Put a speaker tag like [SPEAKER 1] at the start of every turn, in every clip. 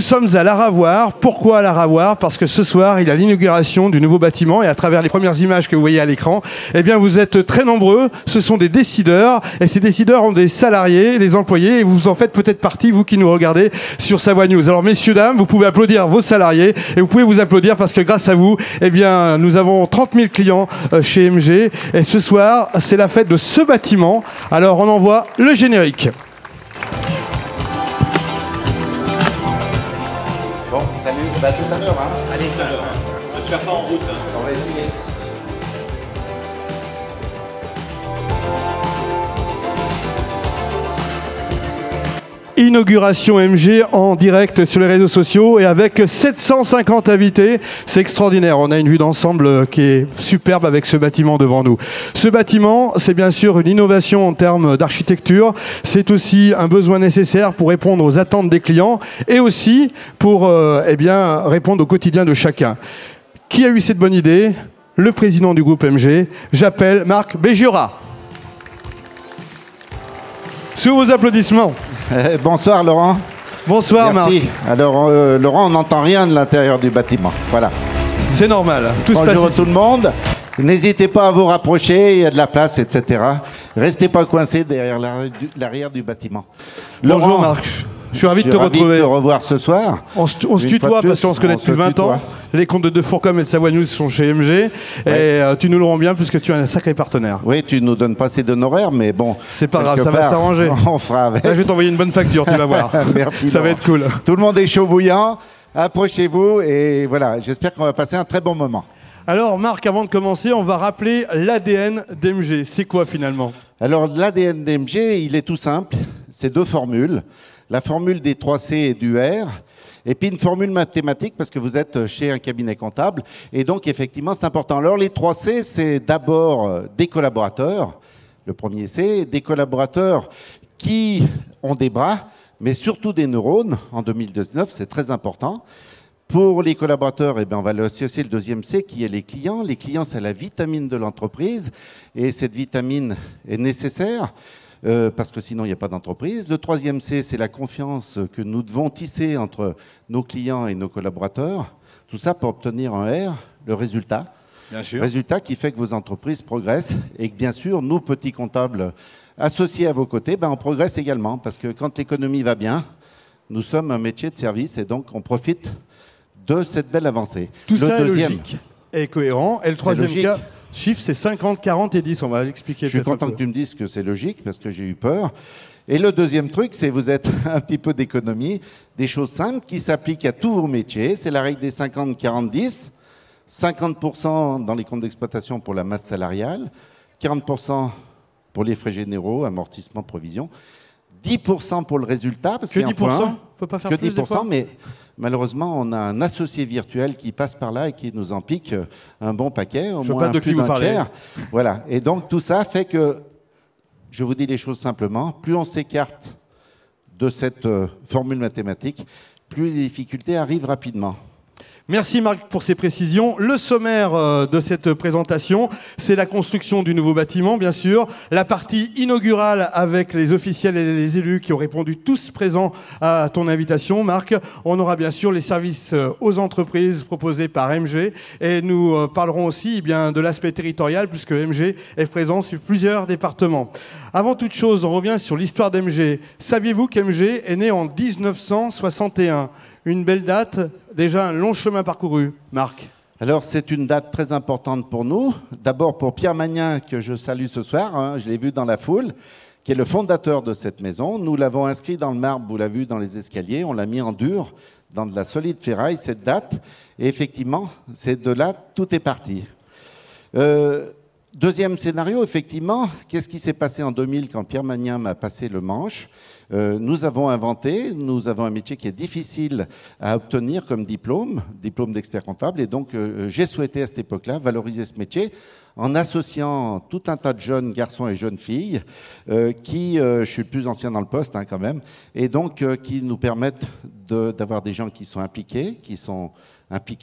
[SPEAKER 1] sommes à l'Aravoir. Pourquoi à l'Aravoir? Parce que ce soir, il y a l'inauguration du nouveau bâtiment et à travers les premières images que vous voyez à l'écran, eh bien, vous êtes très nombreux. Ce sont des décideurs et ces décideurs ont des salariés, des employés et vous en faites peut-être partie, vous qui nous regardez sur Savoie News. Alors, messieurs, dames, vous pouvez applaudir vos salariés et vous pouvez vous applaudir parce que grâce à vous, eh bien, nous avons 30 000 clients chez MG et ce soir, c'est la fête de ce bâtiment. Alors, on envoie le générique.
[SPEAKER 2] Bon, salut, bah, tout à l'heure. Hein.
[SPEAKER 3] Allez, tout à l'heure. Ne te perds pas en route. Hein.
[SPEAKER 2] On va essayer.
[SPEAKER 1] Inauguration MG en direct sur les réseaux sociaux et avec 750 invités. C'est extraordinaire. On a une vue d'ensemble qui est superbe avec ce bâtiment devant nous. Ce bâtiment, c'est bien sûr une innovation en termes d'architecture. C'est aussi un besoin nécessaire pour répondre aux attentes des clients et aussi pour eh bien, répondre au quotidien de chacun. Qui a eu cette bonne idée? Le président du groupe MG. J'appelle Marc Bégiora. Sous vos applaudissements.
[SPEAKER 2] Bonsoir Laurent.
[SPEAKER 1] Bonsoir
[SPEAKER 2] Merci.
[SPEAKER 1] Marc.
[SPEAKER 2] Alors Laurent, on n'entend rien de l'intérieur du bâtiment. Voilà.
[SPEAKER 1] C'est normal. Tout se passe
[SPEAKER 2] Bonjour
[SPEAKER 1] ici.
[SPEAKER 2] tout le monde. N'hésitez pas à vous rapprocher, il y a de la place, etc. Restez pas coincés derrière l'arrière du bâtiment.
[SPEAKER 1] Bonjour
[SPEAKER 2] Laurent,
[SPEAKER 1] Marc. Je suis ravi de te
[SPEAKER 2] ravi
[SPEAKER 1] retrouver.
[SPEAKER 2] de te revoir ce soir.
[SPEAKER 1] On se
[SPEAKER 2] Une
[SPEAKER 1] tutoie
[SPEAKER 2] fois de
[SPEAKER 1] parce
[SPEAKER 2] plus,
[SPEAKER 1] qu'on se connaît
[SPEAKER 2] on
[SPEAKER 1] depuis
[SPEAKER 2] se
[SPEAKER 1] 20 ans.
[SPEAKER 2] tutoie.
[SPEAKER 1] Les comptes de Fourcom et de Savoie News sont chez MG. Et tu nous le rends bien puisque tu es un sacré partenaire.
[SPEAKER 2] Oui, tu nous donnes pas assez d'honoraires, mais bon.
[SPEAKER 1] C'est pas grave,
[SPEAKER 2] quelque
[SPEAKER 1] ça va
[SPEAKER 2] part,
[SPEAKER 1] s'arranger.
[SPEAKER 2] On fera avec.
[SPEAKER 1] Là, je vais t'envoyer une bonne facture, tu vas voir.
[SPEAKER 2] Merci.
[SPEAKER 1] Ça va
[SPEAKER 2] Laurent.
[SPEAKER 1] être cool.
[SPEAKER 2] Tout le monde est chaud bouillant. Approchez-vous et voilà, j'espère qu'on va passer un très bon moment.
[SPEAKER 1] Alors Marc, avant de commencer, on va rappeler l'ADN d'MG. C'est quoi finalement?
[SPEAKER 2] Alors l'ADN d'MG, il est tout simple. C'est deux formules. La formule des 3C et du R. Et puis une formule mathématique parce que vous êtes chez un cabinet comptable. Et donc effectivement, c'est important. Alors les 3C, c'est d'abord des collaborateurs. Le premier C, des collaborateurs qui ont des bras, mais surtout des neurones. En 2019, c'est très important. Pour les collaborateurs, eh bien, on va associer le deuxième C qui est les clients. Les clients, c'est la vitamine de l'entreprise. Et cette vitamine est nécessaire parce que sinon, il n'y a pas d'entreprise. Le troisième C, c'est la confiance que nous devons tisser entre nos clients et nos collaborateurs. Tout ça pour obtenir un R, le résultat.
[SPEAKER 1] Bien sûr.
[SPEAKER 2] Résultat qui fait que vos entreprises progressent et que, bien sûr, nous, petits comptables associés à vos côtés, ben, on progresse également. Parce que quand l'économie va bien, nous sommes un métier de service et donc on profite de cette belle avancée.
[SPEAKER 1] Tout
[SPEAKER 2] Le
[SPEAKER 1] ça est
[SPEAKER 2] deuxième,
[SPEAKER 1] logique et cohérent. Et le troisième
[SPEAKER 2] logique.
[SPEAKER 1] cas, chiffre, c'est 50, 40 et 10. On va l'expliquer.
[SPEAKER 2] Je suis
[SPEAKER 1] peut-être un
[SPEAKER 2] content
[SPEAKER 1] peu.
[SPEAKER 2] que tu me dises que c'est logique parce que j'ai eu peur. Et le deuxième truc, c'est vous êtes un petit peu d'économie, des choses simples qui s'appliquent à tous vos métiers. C'est la règle des 50-40-10. 50% dans les comptes d'exploitation pour la masse salariale, 40% pour les frais généraux, amortissement, provision, 10% pour le résultat. Parce
[SPEAKER 1] Que
[SPEAKER 2] qu'il y a un
[SPEAKER 1] 10%?
[SPEAKER 2] point.
[SPEAKER 1] On peut pas faire
[SPEAKER 2] Que
[SPEAKER 1] plus des
[SPEAKER 2] 10%,
[SPEAKER 1] fois
[SPEAKER 2] mais malheureusement, on a un associé virtuel qui passe par là et qui nous en pique un bon paquet, au
[SPEAKER 1] Je
[SPEAKER 2] moins
[SPEAKER 1] sais pas de
[SPEAKER 2] plus
[SPEAKER 1] qui vous
[SPEAKER 2] d'un
[SPEAKER 1] parlez.
[SPEAKER 2] tiers. Voilà. Et donc, tout ça fait que, je vous dis les choses simplement, plus on s'écarte de cette formule mathématique, plus les difficultés arrivent rapidement.
[SPEAKER 1] Merci Marc pour ces précisions. Le sommaire de cette présentation, c'est la construction du nouveau bâtiment, bien sûr. La partie inaugurale avec les officiels et les élus qui ont répondu tous présents à ton invitation, Marc. On aura bien sûr les services aux entreprises proposés par MG. Et nous parlerons aussi eh bien, de l'aspect territorial puisque MG est présent sur plusieurs départements. Avant toute chose, on revient sur l'histoire d'MG. Saviez-vous qu'MG est né en 1961 ? Une belle date, déjà un long chemin parcouru. Marc?
[SPEAKER 2] Alors, c'est une date très importante pour nous. D'abord pour Pierre Magnin, que je salue ce soir, hein, je l'ai vu dans la foule, qui est le fondateur de cette maison. Nous l'avons inscrit dans le marbre, vous l'avez vu dans les escaliers, on l'a mis en dur, dans de la solide ferraille, cette date. Et effectivement, c'est de là, tout est parti. Deuxième scénario, effectivement, qu'est-ce qui s'est passé en 2000 quand Pierre Magnin m'a passé le manche? Nous avons un métier qui est difficile à obtenir comme diplôme d'expert comptable. Et donc, j'ai souhaité à cette époque-là valoriser ce métier en associant tout un tas de jeunes garçons et jeunes filles je suis le plus ancien dans le poste hein, quand même, et donc qui nous permettent d'avoir des gens qui sont impliqués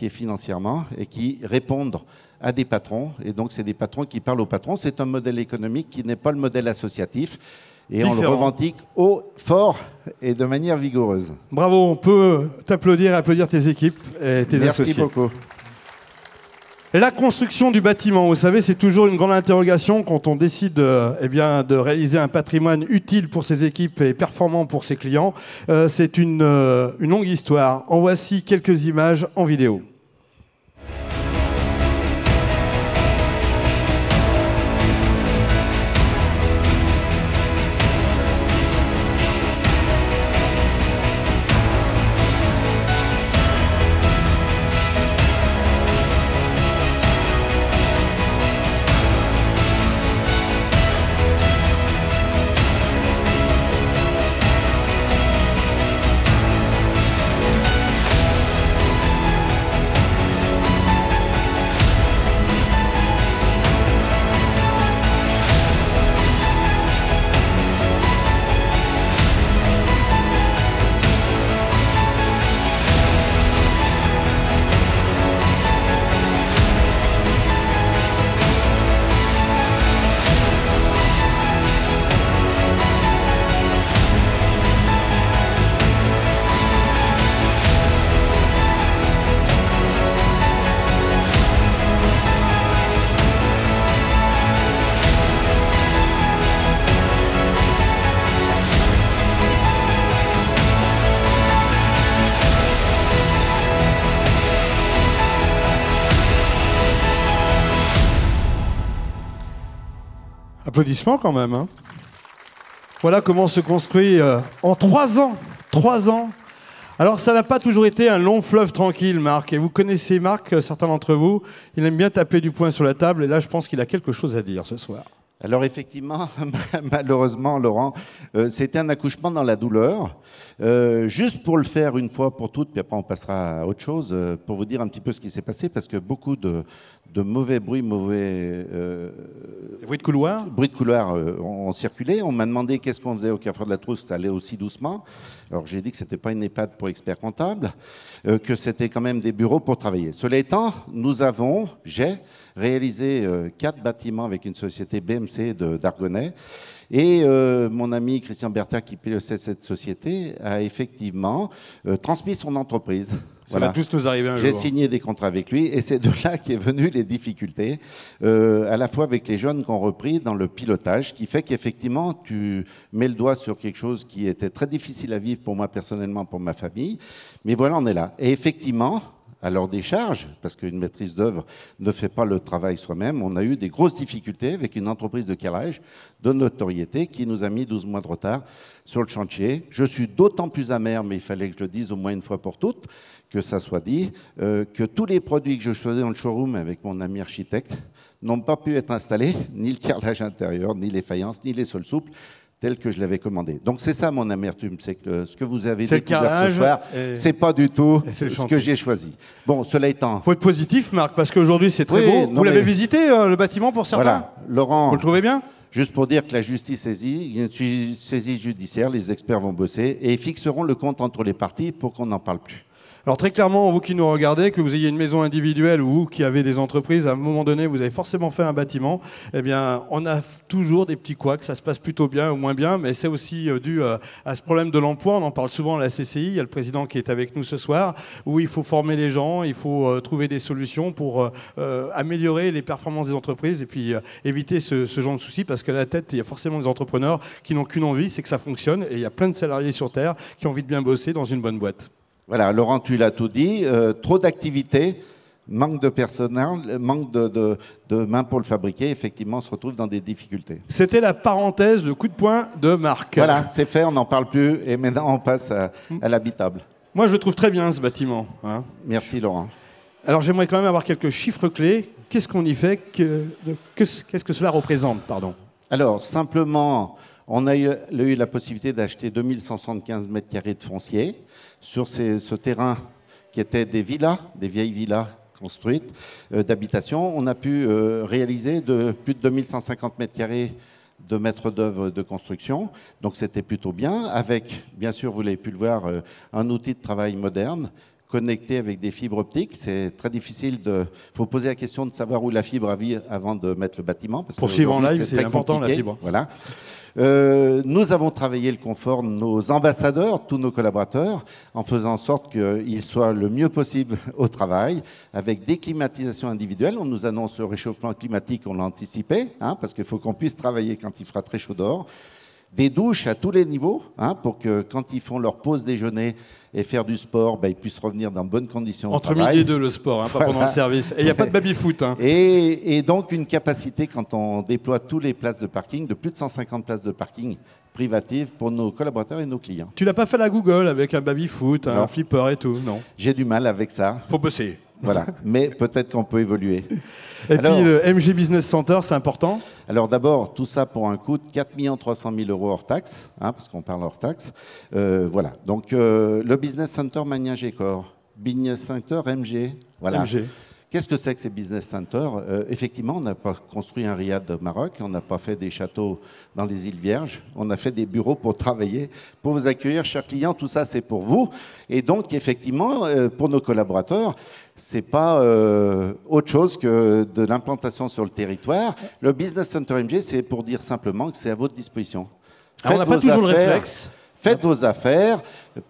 [SPEAKER 2] financièrement et qui répondent à des patrons. Et donc, c'est des patrons qui parlent aux patrons. C'est un modèle économique qui n'est pas le modèle associatif. et on le
[SPEAKER 1] Différent.
[SPEAKER 2] revendique haut, fort et de manière vigoureuse.
[SPEAKER 1] Bravo, on peut t'applaudir et applaudir tes équipes et tes
[SPEAKER 2] Merci
[SPEAKER 1] associés.
[SPEAKER 2] beaucoup.
[SPEAKER 1] La construction du bâtiment, vous savez, c'est toujours une grande interrogation quand on décide eh bien, de réaliser un patrimoine utile pour ses équipes et performant pour ses clients. C'est une longue histoire. En voici quelques images en vidéo. Applaudissements quand même. Hein. Voilà comment se construit en 3 ans. 3 ans. Alors ça n'a pas toujours été un long fleuve tranquille, Marc. Et vous connaissez Marc, certains d'entre vous. Il aime bien taper du poing sur la table. Et là, je pense qu'il a quelque chose à dire ce soir.
[SPEAKER 2] Alors effectivement, malheureusement, Laurent, c'était un accouchement dans la douleur. Juste pour le faire une fois pour toutes, puis après on passera à autre chose, pour vous dire un petit peu ce qui s'est passé, parce que beaucoup de mauvais bruits,
[SPEAKER 1] Bruit de couloir.
[SPEAKER 2] bruits de couloir ont circulé. On m'a demandé qu'est-ce qu'on faisait au Carrefour de la Trousse, ça allait aussi doucement. Alors j'ai dit que ce n'était pas une EHPAD pour experts comptables, que c'était quand même des bureaux pour travailler. Cela étant, j'ai réalisé 4 bâtiments avec une société BMC d'Argonay. Et mon ami Christian Bertha, qui pilotait cette société, a effectivement transmis son entreprise.
[SPEAKER 1] Ça va tous nous arriver un jour.
[SPEAKER 2] J'ai signé des contrats avec lui et c'est de là qu'est venues les difficultés, à la fois avec les jeunes qu'on repris dans le pilotage, qui fait qu'effectivement, tu mets le doigt sur quelque chose qui était très difficile à vivre pour moi personnellement, pour ma famille. Mais voilà, on est là. Et effectivement, à leur décharge, parce qu'une maîtrise d'œuvre ne fait pas le travail soi-même, on a eu des grosses difficultés avec une entreprise de carrelage de notoriété qui nous a mis 12 mois de retard sur le chantier. Je suis d'autant plus amer, mais il fallait que je le dise au moins une fois pour toutes, que ça soit dit, que tous les produits que je faisais dans le showroom avec mon ami architecte n'ont pas pu être installés, ni le carrelage intérieur, ni les faïences, ni les sols souples, tel que je l'avais commandé. Donc c'est ça mon amertume, c'est que ce que vous avez découvert ce soir, c'est pas du tout ce que j'ai choisi. Bon, cela étant...
[SPEAKER 1] Il faut être positif, Marc, parce qu'aujourd'hui c'est très beau. Vous l'avez visité, le bâtiment, pour certains?
[SPEAKER 2] Voilà, Laurent...
[SPEAKER 1] Vous le trouvez bien?
[SPEAKER 2] Juste pour dire que la justice saisie, il y a une saisie judiciaire, les experts vont bosser et fixeront le compte entre les parties pour qu'on n'en parle plus.
[SPEAKER 1] Alors très clairement, vous qui nous regardez, que vous ayez une maison individuelle ou vous qui avez des entreprises, à un moment donné, vous avez forcément fait un bâtiment, eh bien, on a toujours des petits couacs, ça se passe plutôt bien ou moins bien, mais c'est aussi dû à ce problème de l'emploi. On en parle souvent à la CCI, il y a le président qui est avec nous ce soir, où il faut former les gens, il faut trouver des solutions pour améliorer les performances des entreprises et puis éviter ce genre de soucis, parce qu'à la tête, il y a forcément des entrepreneurs qui n'ont qu'une envie, c'est que ça fonctionne, et il y a plein de salariés sur Terre qui ont envie de bien bosser dans une bonne boîte.
[SPEAKER 2] Voilà, Laurent, tu l'as tout dit. Trop d'activités, manque de personnel, manque de mains pour le fabriquer. Effectivement, on se retrouve dans des difficultés.
[SPEAKER 1] C'était la parenthèse, le coup de poing de Marc.
[SPEAKER 2] Voilà, c'est fait, on n'en parle plus. Et maintenant, on passe à l'habitable.
[SPEAKER 1] Moi, je le trouve très bien, ce bâtiment. Hein.
[SPEAKER 2] Merci, Laurent.
[SPEAKER 1] Alors, j'aimerais quand même avoir quelques chiffres clés. Qu'est-ce qu'on y fait? Qu'est-ce que cela représente, pardon?
[SPEAKER 2] Alors, simplement... On a eu la possibilité d'acheter 2175 mètres carrés de foncier sur ce terrain qui était des villas, des vieilles villas construites d'habitation. On a pu réaliser plus de 2150 mètres carrés de maîtres d'œuvre de construction. Donc c'était plutôt bien, avec, bien sûr, vous l'avez pu le voir, un outil de travail moderne, connecté avec des fibres optiques. C'est très difficile de... Il faut poser la question de savoir où la fibre a vie avant de mettre le bâtiment. Parce
[SPEAKER 1] pour suivre en live, c'est important, la fibre.
[SPEAKER 2] Voilà. Nous avons travaillé le confort de nos ambassadeurs, tous nos collaborateurs, en faisant en sorte qu'ils soient le mieux possible au travail, avec des climatisations individuelles. On nous annonce le réchauffement climatique, on l'a anticipé, hein, parce qu'il faut qu'on puisse travailler quand il fera très chaud dehors. Des douches à tous les niveaux, hein, pour que quand ils font leur pause déjeuner et faire du sport, ils puissent revenir dans de bonnes conditions au travail.
[SPEAKER 1] Entre midi et deux, le sport, hein, pas pendant le service. Et il n'y a pas de baby-foot. Hein.
[SPEAKER 2] Et donc une capacité, quand on déploie toutes les places de parking, de plus de 150 places de parking privatives pour nos collaborateurs et nos clients.
[SPEAKER 1] Tu l'as pas fait à la Google avec un baby-foot, un flipper et tout, non?
[SPEAKER 2] J'ai du mal avec ça.
[SPEAKER 1] Faut bosser.
[SPEAKER 2] Voilà, mais peut-être qu'on peut évoluer.
[SPEAKER 1] Et puis le MG Business Center, c'est important?
[SPEAKER 2] Alors d'abord, tout ça pour un coût de 4 300 000 € hors taxe, hein, parce qu'on parle hors taxe. Voilà, donc le Business Center Magnin-Gécor, Business Center MG. Voilà.
[SPEAKER 1] MG.
[SPEAKER 2] Qu'est-ce que c'est que ces business centers? Effectivement, on n'a pas construit un riad au Maroc, on n'a pas fait des châteaux dans les îles Vierges, on a fait des bureaux pour travailler, pour vous accueillir, chers clients, tout ça c'est pour vous. Et donc, effectivement, pour nos collaborateurs, c'est pas autre chose que de l'implantation sur le territoire. Le Business Center MG, c'est pour dire simplement que c'est à votre disposition.
[SPEAKER 1] Alors, on n'a pas toujours le réflexe.
[SPEAKER 2] Faites vos affaires,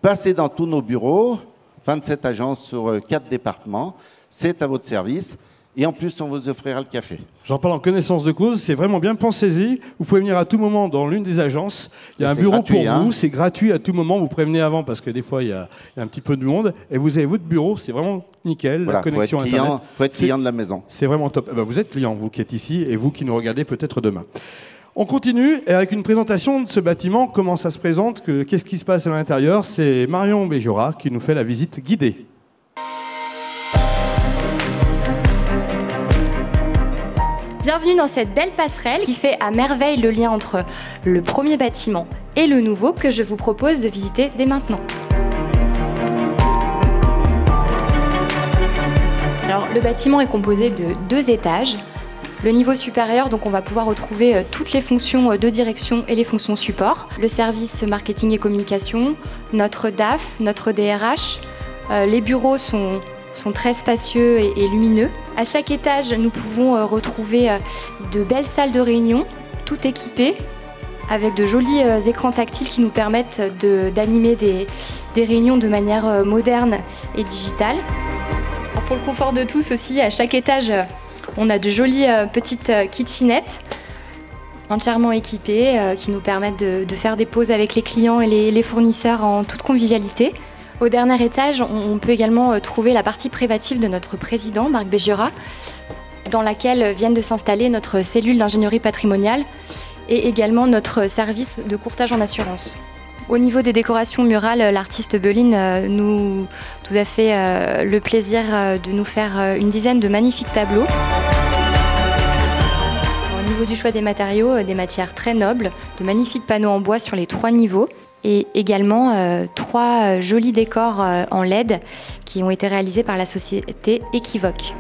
[SPEAKER 2] passez dans tous nos bureaux, 27 agences sur 4 départements. C'est à votre service. Et en plus, on vous offrira le café.
[SPEAKER 1] J'en parle en connaissance de cause. C'est vraiment bien, pensez-y. Vous pouvez venir à tout moment dans l'une des agences. Il y a un bureau pour vous. C'est gratuit à tout moment. Vous prévenez avant parce que des fois, il y a un petit peu de monde. Et vous avez votre bureau. C'est vraiment nickel.
[SPEAKER 2] Voilà,
[SPEAKER 1] la connexion Internet.
[SPEAKER 2] Il faut être client de la maison.
[SPEAKER 1] C'est vraiment top. Eh ben, vous êtes client, vous qui êtes ici, et vous qui nous regardez peut-être demain. On continue avec une présentation de ce bâtiment. Comment ça se présente? Qu'est-ce qui se passe à l'intérieur? C'est Marion Béjora qui nous fait la visite guidée.
[SPEAKER 4] Bienvenue dans cette belle passerelle qui fait à merveille le lien entre le premier bâtiment et le nouveau que je vous propose de visiter dès maintenant. Alors, le bâtiment est composé de 2 étages. Le niveau supérieur, donc on va pouvoir retrouver toutes les fonctions de direction et les fonctions support. Le service marketing et communication, notre DAF, notre DRH. Les bureaux sont très spacieux et lumineux. À chaque étage, nous pouvons retrouver de belles salles de réunion, toutes équipées, avec de jolis écrans tactiles qui nous permettent d'animer des réunions de manière moderne et digitale. Alors pour le confort de tous aussi, à chaque étage, on a de jolies petites kitchenettes entièrement équipées qui nous permettent de faire des pauses avec les clients et les fournisseurs en toute convivialité. Au dernier étage, on peut également trouver la partie privative de notre président, Marc Béjora, dans laquelle viennent de s'installer notre cellule d'ingénierie patrimoniale et également notre service de courtage en assurance. Au niveau des décorations murales, l'artiste Beline nous a fait le plaisir de nous faire une dizaine de magnifiques tableaux. Au niveau du choix des matériaux, des matières très nobles, de magnifiques panneaux en bois sur les 3 niveaux. Et également 3 jolis décors en LED qui ont été réalisés par la société Equivoque.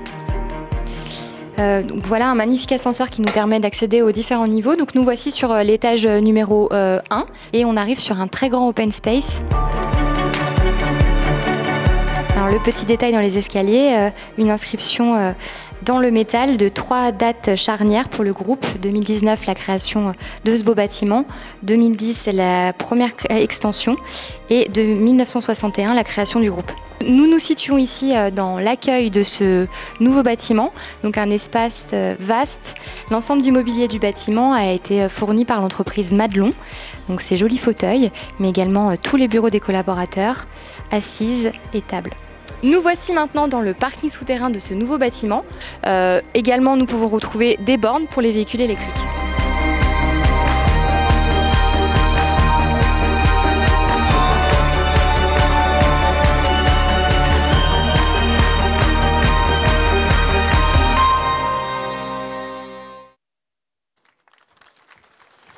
[SPEAKER 4] Donc voilà un magnifique ascenseur qui nous permet d'accéder aux différents niveaux. Donc nous voici sur l'étage numéro 1 et on arrive sur un très grand open space. Alors le petit détail dans les escaliers, une inscription dans le métal de 3 dates charnières pour le groupe. 2019, la création de ce beau bâtiment. 2010, la première extension. Et de 1961, la création du groupe. Nous nous situons ici dans l'accueil de ce nouveau bâtiment, donc un espace vaste. L'ensemble du mobilier du bâtiment a été fourni par l'entreprise Madelon. Donc ces jolis fauteuils, mais également tous les bureaux des collaborateurs, assises et tables. Nous voici maintenant dans le parking souterrain de ce nouveau bâtiment. Également, nous pouvons retrouver des bornes pour les véhicules électriques.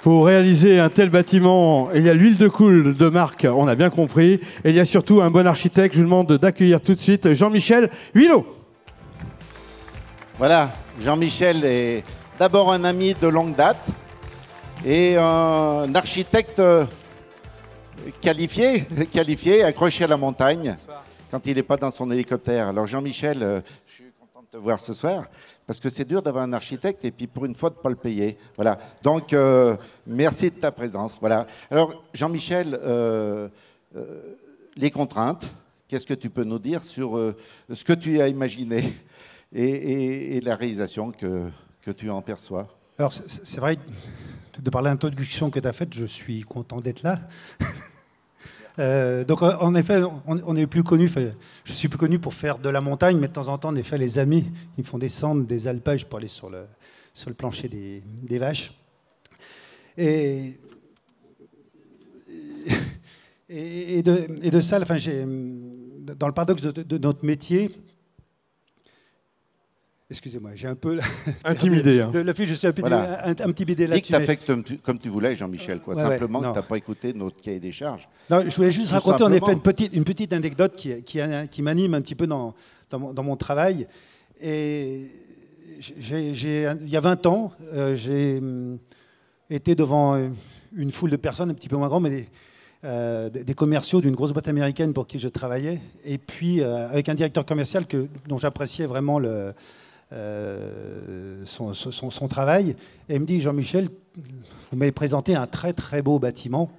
[SPEAKER 1] Pour réaliser un tel bâtiment, il y a l'huile de coule de Marc, on a bien compris. Et il y a surtout un bon architecte. Je vous demande d'accueillir tout de suite Jean-Michel Huilot.
[SPEAKER 2] Voilà, Jean-Michel est d'abord un ami de longue date et un architecte qualifié, accroché à la montagne quand il n'est pas dans son hélicoptère. Alors Jean-Michel, je suis content de te voir ce soir Parce que c'est dur d'avoir un architecte et puis pour une fois de ne pas le payer. Voilà. Donc, merci de ta présence. Voilà. Alors, Jean-Michel, les contraintes, qu'est-ce que tu peux nous dire sur ce que tu as imaginé et la réalisation que tu en perçois?
[SPEAKER 5] Alors, c'est vrai, de par l'introduction que tu as faite, je suis content d'être là. Donc, en effet, on est plus connu. Je suis plus connu pour faire de la montagne, mais de temps en temps, en effet, les amis, ils me font descendre des alpages pour aller sur le plancher des vaches. Et de ça, enfin, dans le paradoxe de notre métier. Excusez-moi, j'ai un peu...
[SPEAKER 1] Intimidé. Hein.
[SPEAKER 5] Je suis un petit bidé là-dessus.
[SPEAKER 2] Dis que tu as fait comme tu voulais, Jean-Michel. Simplement que tu n'as pas écouté notre cahier des charges.
[SPEAKER 5] Non, je voulais juste raconter en effet une petite anecdote qui m'anime un petit peu dans mon travail. Et il y a 20 ans, j'ai été devant une foule de personnes, un petit peu moins grandes, mais des commerciaux d'une grosse boîte américaine pour qui je travaillais. Et puis, avec un directeur commercial dont j'appréciais vraiment son travail. Et il me dit, Jean-Michel, vous m'avez présenté un très très beau bâtiment,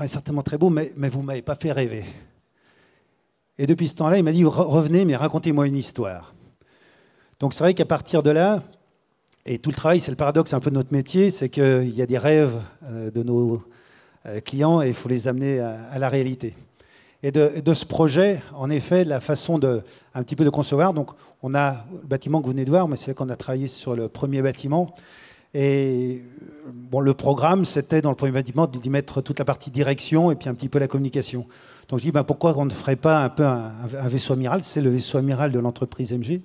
[SPEAKER 5] certainement très beau, mais vous ne m'avez pas fait rêver. Et depuis ce temps-là, il m'a dit, revenez, mais racontez-moi une histoire. Donc c'est vrai qu'à partir de là, et tout le travail, c'est le paradoxe un peu de notre métier, c'est qu'il y a des rêves de nos clients et il faut les amener à la réalité. Et de ce projet, en effet, la façon un petit peu de concevoir, donc on a le bâtiment que vous venez de voir, mais c'est qu'on a travaillé sur le premier bâtiment. Et bon, le programme, c'était dans le premier bâtiment d'y mettre toute la partie direction et puis un petit peu la communication. Donc je dis, pourquoi on ne ferait pas un peu un vaisseau amiral? C'est le vaisseau amiral de l'entreprise MG.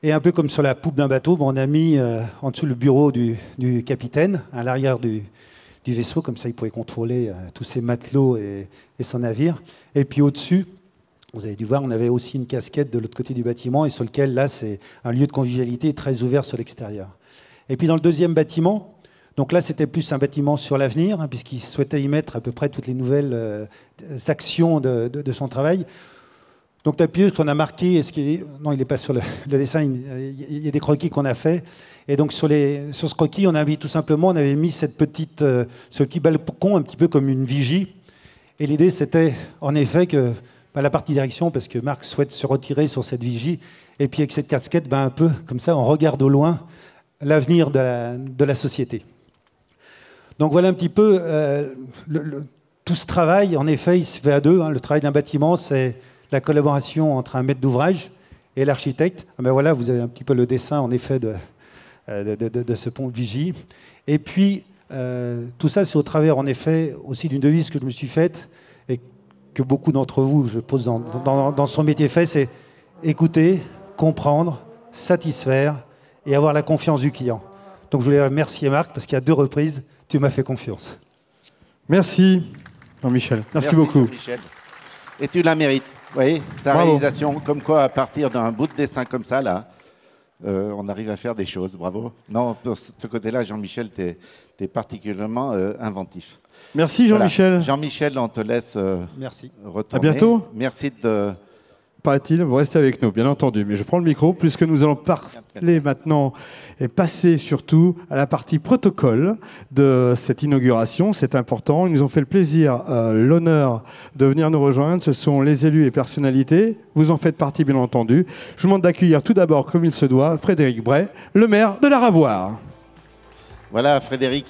[SPEAKER 5] Et un peu comme sur la poupe d'un bateau, on a mis en dessous le bureau du capitaine, à l'arrière du vaisseau, comme ça il pouvait contrôler tous ses matelots et son navire. Et puis au-dessus, vous avez dû voir, on avait aussi une casquette de l'autre côté du bâtiment, et sur lequel, là, c'est un lieu de convivialité très ouvert sur l'extérieur. Et puis dans le deuxième bâtiment, donc là c'était plus un bâtiment sur l'avenir, puisqu'il souhaitait y mettre à peu près toutes les nouvelles actions de son travail. Donc tu as pu, qu'on a marqué, non, il n'est pas sur le dessin, il y a des croquis qu'on a fait. Et donc sur ce croquis, on avait tout simplement, on avait mis ce petit balcon un petit peu comme une vigie. Et l'idée, c'était en effet que la partie direction, parce que Marc souhaite se retirer sur cette vigie, et puis avec cette casquette, un peu comme ça, on regarde au loin l'avenir de la société. Donc voilà un petit peu tout ce travail. En effet, il se fait à deux. Le travail d'un bâtiment, c'est la collaboration entre un maître d'ouvrage et l'architecte. Voilà, vous avez un petit peu le dessin, en effet, de ce pont de vigie. Et puis, tout ça, c'est au travers, en effet, aussi d'une devise que je me suis faite et que beaucoup d'entre vous, je pose dans son métier fait, c'est écouter, comprendre, satisfaire et avoir la confiance du client. Donc, je voulais remercier Marc parce qu'à 2 reprises, tu m'as fait confiance.
[SPEAKER 1] Merci, Jean-Michel. Merci beaucoup.
[SPEAKER 2] Jean-Michel. Et tu la mérites. Vous voyez, sa réalisation, comme quoi, à partir d'un bout de dessin comme ça, là, on arrive à faire des choses. Bravo. Non, pour ce côté-là, Jean-Michel, tu es particulièrement inventif.
[SPEAKER 1] Merci, Jean-Michel.
[SPEAKER 2] Voilà. Jean-Michel, on te laisse
[SPEAKER 5] Merci.
[SPEAKER 2] retourner.
[SPEAKER 1] À bientôt.
[SPEAKER 2] Merci de...
[SPEAKER 1] Paraît-il, vous restez avec nous, bien entendu. Mais je prends le micro, puisque nous allons parler maintenant et passer surtout à la partie protocole de cette inauguration. C'est important. Ils nous ont fait le plaisir, l'honneur de venir nous rejoindre. Ce sont les élus et personnalités. Vous en faites partie, bien entendu. Je vous demande d'accueillir tout d'abord, comme il se doit, Frédéric Bray, le maire de la Ravoire.
[SPEAKER 2] Voilà, Frédéric.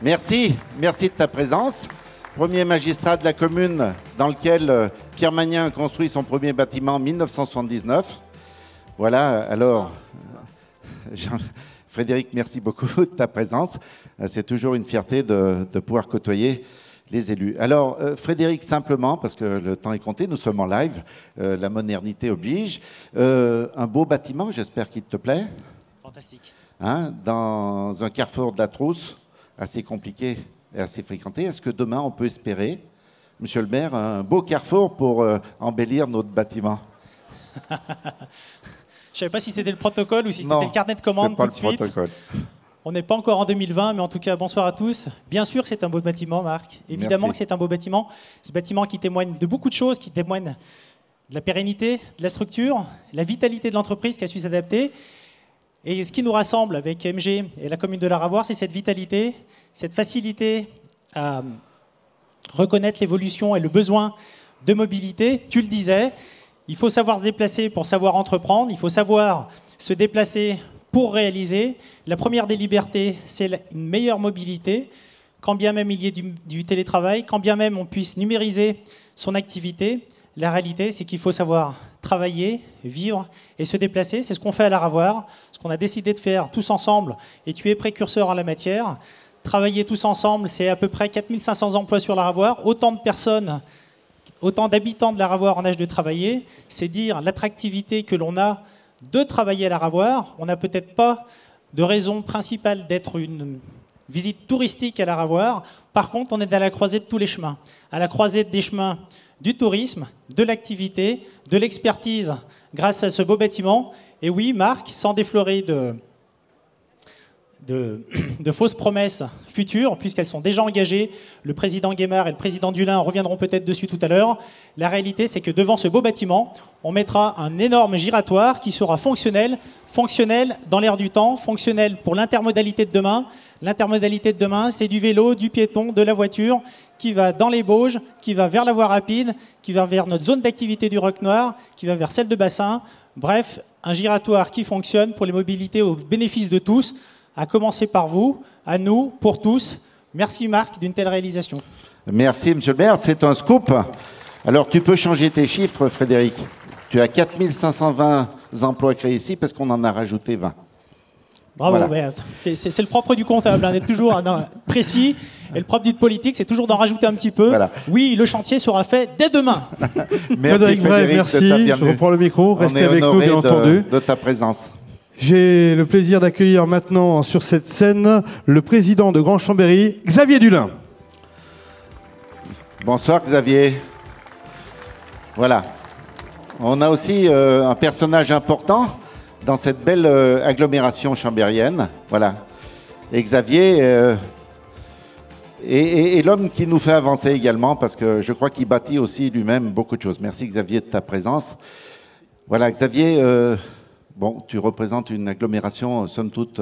[SPEAKER 2] Merci. Merci de ta présence. Premier magistrat de la commune dans lequel Pierre Magnin a construit son premier bâtiment en 1979. Voilà, alors, Frédéric, merci beaucoup de ta présence. C'est toujours une fierté de pouvoir côtoyer les élus. Alors, Frédéric, simplement, parce que le temps est compté, nous sommes en live, la modernité oblige. Un beau bâtiment, j'espère qu'il te plaît.
[SPEAKER 6] Fantastique.
[SPEAKER 2] Dans un carrefour de la Trousse, assez compliqué et assez fréquenté. Est-ce que demain, on peut espérer, monsieur le maire, un beau carrefour pour embellir notre bâtiment?
[SPEAKER 6] Je ne savais pas si c'était le protocole ou si c'était le carnet de commandes tout de suite.
[SPEAKER 2] Protocole.
[SPEAKER 6] On n'est pas encore en 2020, mais en tout cas, bonsoir à tous. Bien sûr, c'est un beau bâtiment, Marc. Évidemment que c'est un beau bâtiment. Ce bâtiment qui témoigne de beaucoup de choses, qui témoigne de la pérennité de la structure, la vitalité de l'entreprise qui a su s'adapter. Et ce qui nous rassemble avec MG et la commune de la Ravoire, c'est cette vitalité, cette facilité à reconnaître l'évolution et le besoin de mobilité. Tu le disais, il faut savoir se déplacer pour savoir entreprendre, il faut savoir se déplacer pour réaliser. La première des libertés, c'est une meilleure mobilité, quand bien même il y ait du télétravail, quand bien même on puisse numériser son activité. La réalité, c'est qu'il faut savoir travailler, vivre et se déplacer. C'est ce qu'on fait à la Ravoire, ce qu'on a décidé de faire tous ensemble, et tu es précurseur en la matière. Travailler tous ensemble, c'est à peu près 4500 emplois sur la Ravoire, autant de personnes, autant d'habitants de la Ravoire en âge de travailler. C'est dire l'attractivité que l'on a de travailler à la Ravoire. On n'a peut-être pas de raison principale d'être une visite touristique à la Ravoire. Par contre, on est à la croisée de tous les chemins, à la croisée des chemins du tourisme, de l'activité, de l'expertise grâce à ce beau bâtiment. Et oui, Marc, sans déflorer de fausses promesses futures, puisqu'elles sont déjà engagées, le président Guémard et le président Dulin reviendront peut-être dessus tout à l'heure. La réalité, c'est que devant ce beau bâtiment, on mettra un énorme giratoire qui sera fonctionnel dans l'air du temps, fonctionnel pour l'intermodalité de demain. L'intermodalité de demain, c'est du vélo, du piéton, de la voiture, qui va dans les Bauges, qui va vers la voie rapide, qui va vers notre zone d'activité du Roc Noir, qui va vers celle de Bassin. Bref, un giratoire qui fonctionne pour les mobilités au bénéfice de tous, à commencer par vous, à nous, pour tous. Merci Marc d'une telle réalisation.
[SPEAKER 2] Merci Monsieur le maire, c'est un scoop. Alors tu peux changer tes chiffres Frédéric. Tu as 4520 emplois créés ici parce qu'on en a rajouté 20.
[SPEAKER 6] Bravo,
[SPEAKER 2] Voilà.
[SPEAKER 6] ouais, c'est le propre du comptable, d'être toujours précis. Et le propre du politique, c'est toujours d'en rajouter un petit peu.
[SPEAKER 2] Voilà.
[SPEAKER 6] Oui, le chantier sera fait dès demain.
[SPEAKER 2] Merci
[SPEAKER 1] Frédéric, merci. Je reprends le micro. Restez avec nous, bien entendu.
[SPEAKER 2] De ta présence.
[SPEAKER 1] J'ai le plaisir d'accueillir maintenant sur cette scène le président de Grand Chambéry, Xavier Dulin.
[SPEAKER 2] Bonsoir Xavier. Voilà. On a aussi un personnage important dans cette belle agglomération chambérienne. Voilà. Et Xavier est l'homme qui nous fait avancer également parce que je crois qu'il bâtit aussi lui-même beaucoup de choses. Merci Xavier de ta présence. Voilà Xavier, bon, tu représentes une agglomération somme toute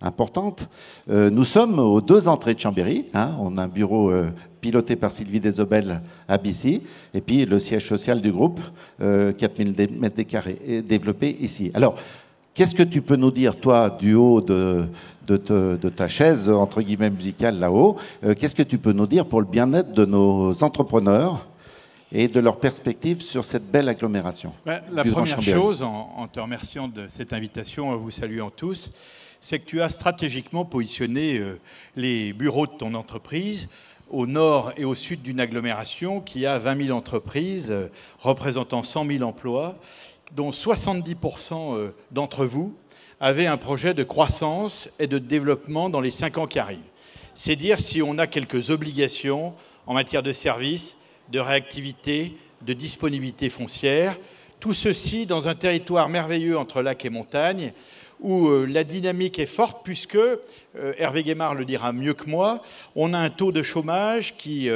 [SPEAKER 2] importante. Nous sommes aux 2 entrées de Chambéry. Hein. On a un bureau piloté par Sylvie Desobel à Bissy, et puis le siège social du groupe, 4000 mètres carrés, développé ici. Alors, qu'est-ce que tu peux nous dire, toi, du haut de ta chaise, entre guillemets, musicale là-haut, qu'est-ce que tu peux nous dire pour le bien-être de nos entrepreneurs et de leurs perspectives sur cette belle agglomération?
[SPEAKER 3] La première chose, en te remerciant de cette invitation, en vous saluant tous, c'est que tu as stratégiquement positionné les bureaux de ton entreprise au nord et au sud d'une agglomération qui a 20 000 entreprises représentant 100 000 emplois, dont 70% d'entre vous avaient un projet de croissance et de développement dans les 5 ans qui arrivent. C'est dire si on a quelques obligations en matière de services, de réactivité, de disponibilité foncière. Tout ceci dans un territoire merveilleux entre lac et montagne, où la dynamique est forte, puisque, Hervé Guémard le dira mieux que moi, on a un taux de chômage qui,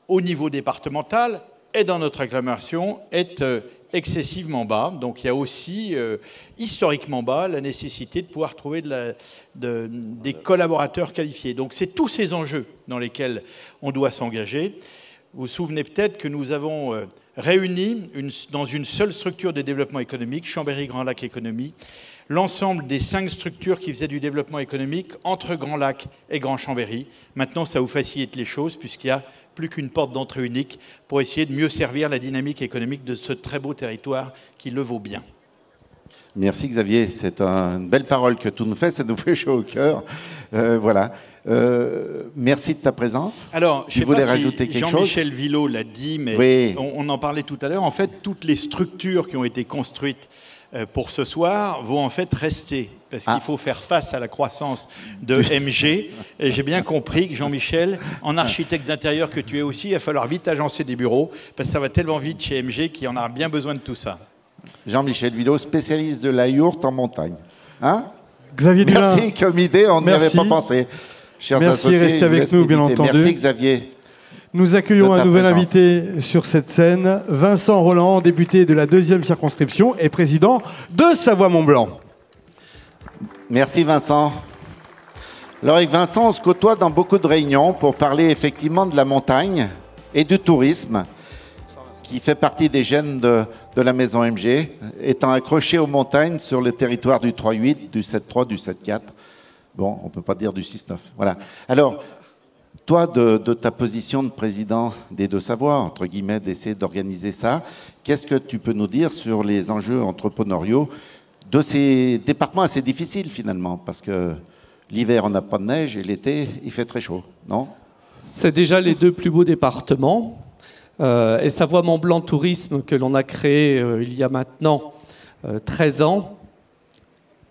[SPEAKER 3] au niveau départemental et dans notre agglomération, est excessivement bas. Donc il y a aussi, historiquement bas, la nécessité de pouvoir trouver des collaborateurs qualifiés. Donc c'est tous ces enjeux dans lesquels on doit s'engager. Vous vous souvenez peut-être que nous avons réuni dans une seule structure de développement économique, Chambéry Grand Lac Économie, l'ensemble des 5 structures qui faisaient du développement économique entre Grand Lac et Grand Chambéry. Maintenant, ça vous facilite les choses puisqu'il n'y a plus qu'une porte d'entrée unique pour essayer de mieux servir la dynamique économique de ce très beau territoire qui le vaut bien.
[SPEAKER 2] Merci Xavier, c'est une belle parole que tu nous fais, ça nous fait chaud au cœur. Voilà. Merci de ta présence.
[SPEAKER 3] Alors, je
[SPEAKER 2] voulais
[SPEAKER 3] sais pas
[SPEAKER 2] rajouter
[SPEAKER 3] si
[SPEAKER 2] quelque chose.
[SPEAKER 3] Jean-Michel Villot l'a dit, mais
[SPEAKER 2] oui.
[SPEAKER 3] on en parlait tout à l'heure. En fait, toutes les structures qui ont été construites pour ce soir vont en fait rester, parce qu'il faut faire face à la croissance de MG. Et j'ai bien compris que Jean-Michel, en architecte d'intérieur que tu es aussi, il va falloir vite agencer des bureaux, parce que ça va tellement vite chez MG qu'il en a bien besoin de tout ça.
[SPEAKER 2] Jean-Michel Villot, spécialiste de la yourte en montagne. Hein?
[SPEAKER 1] Xavier Dulin.
[SPEAKER 2] Merci, comme idée, on n'y avait pas pensé. Chers
[SPEAKER 1] Merci,
[SPEAKER 2] associés,
[SPEAKER 1] restez avec nous, bien entendu.
[SPEAKER 2] Merci Xavier.
[SPEAKER 1] Nous accueillons
[SPEAKER 2] de ta
[SPEAKER 1] un nouvel
[SPEAKER 2] présence.
[SPEAKER 1] invité sur cette scène, Vincent Roland, député de la 2e circonscription et président de Savoie-Mont-Blanc.
[SPEAKER 2] Merci Vincent. Alors avec Vincent, on se côtoie dans beaucoup de réunions pour parler effectivement de la montagne et du tourisme, qui fait partie des gènes de la maison MG, étant accroché aux montagnes sur le territoire du 3-8, du 7-3, du 7-4. Bon, on ne peut pas dire du 6-9. Voilà. Alors, toi, de ta position de président des Deux-Savoies, entre guillemets, d'essayer d'organiser ça, qu'est-ce que tu peux nous dire sur les enjeux entrepreneuriaux de ces départements assez difficiles finalement? Parce que l'hiver, on n'a pas de neige et l'été, il fait très chaud, non?
[SPEAKER 7] C'est déjà les 2 plus beaux départements. Et Savoie-Mont-Blanc Tourisme, que l'on a créé il y a maintenant 13 ans,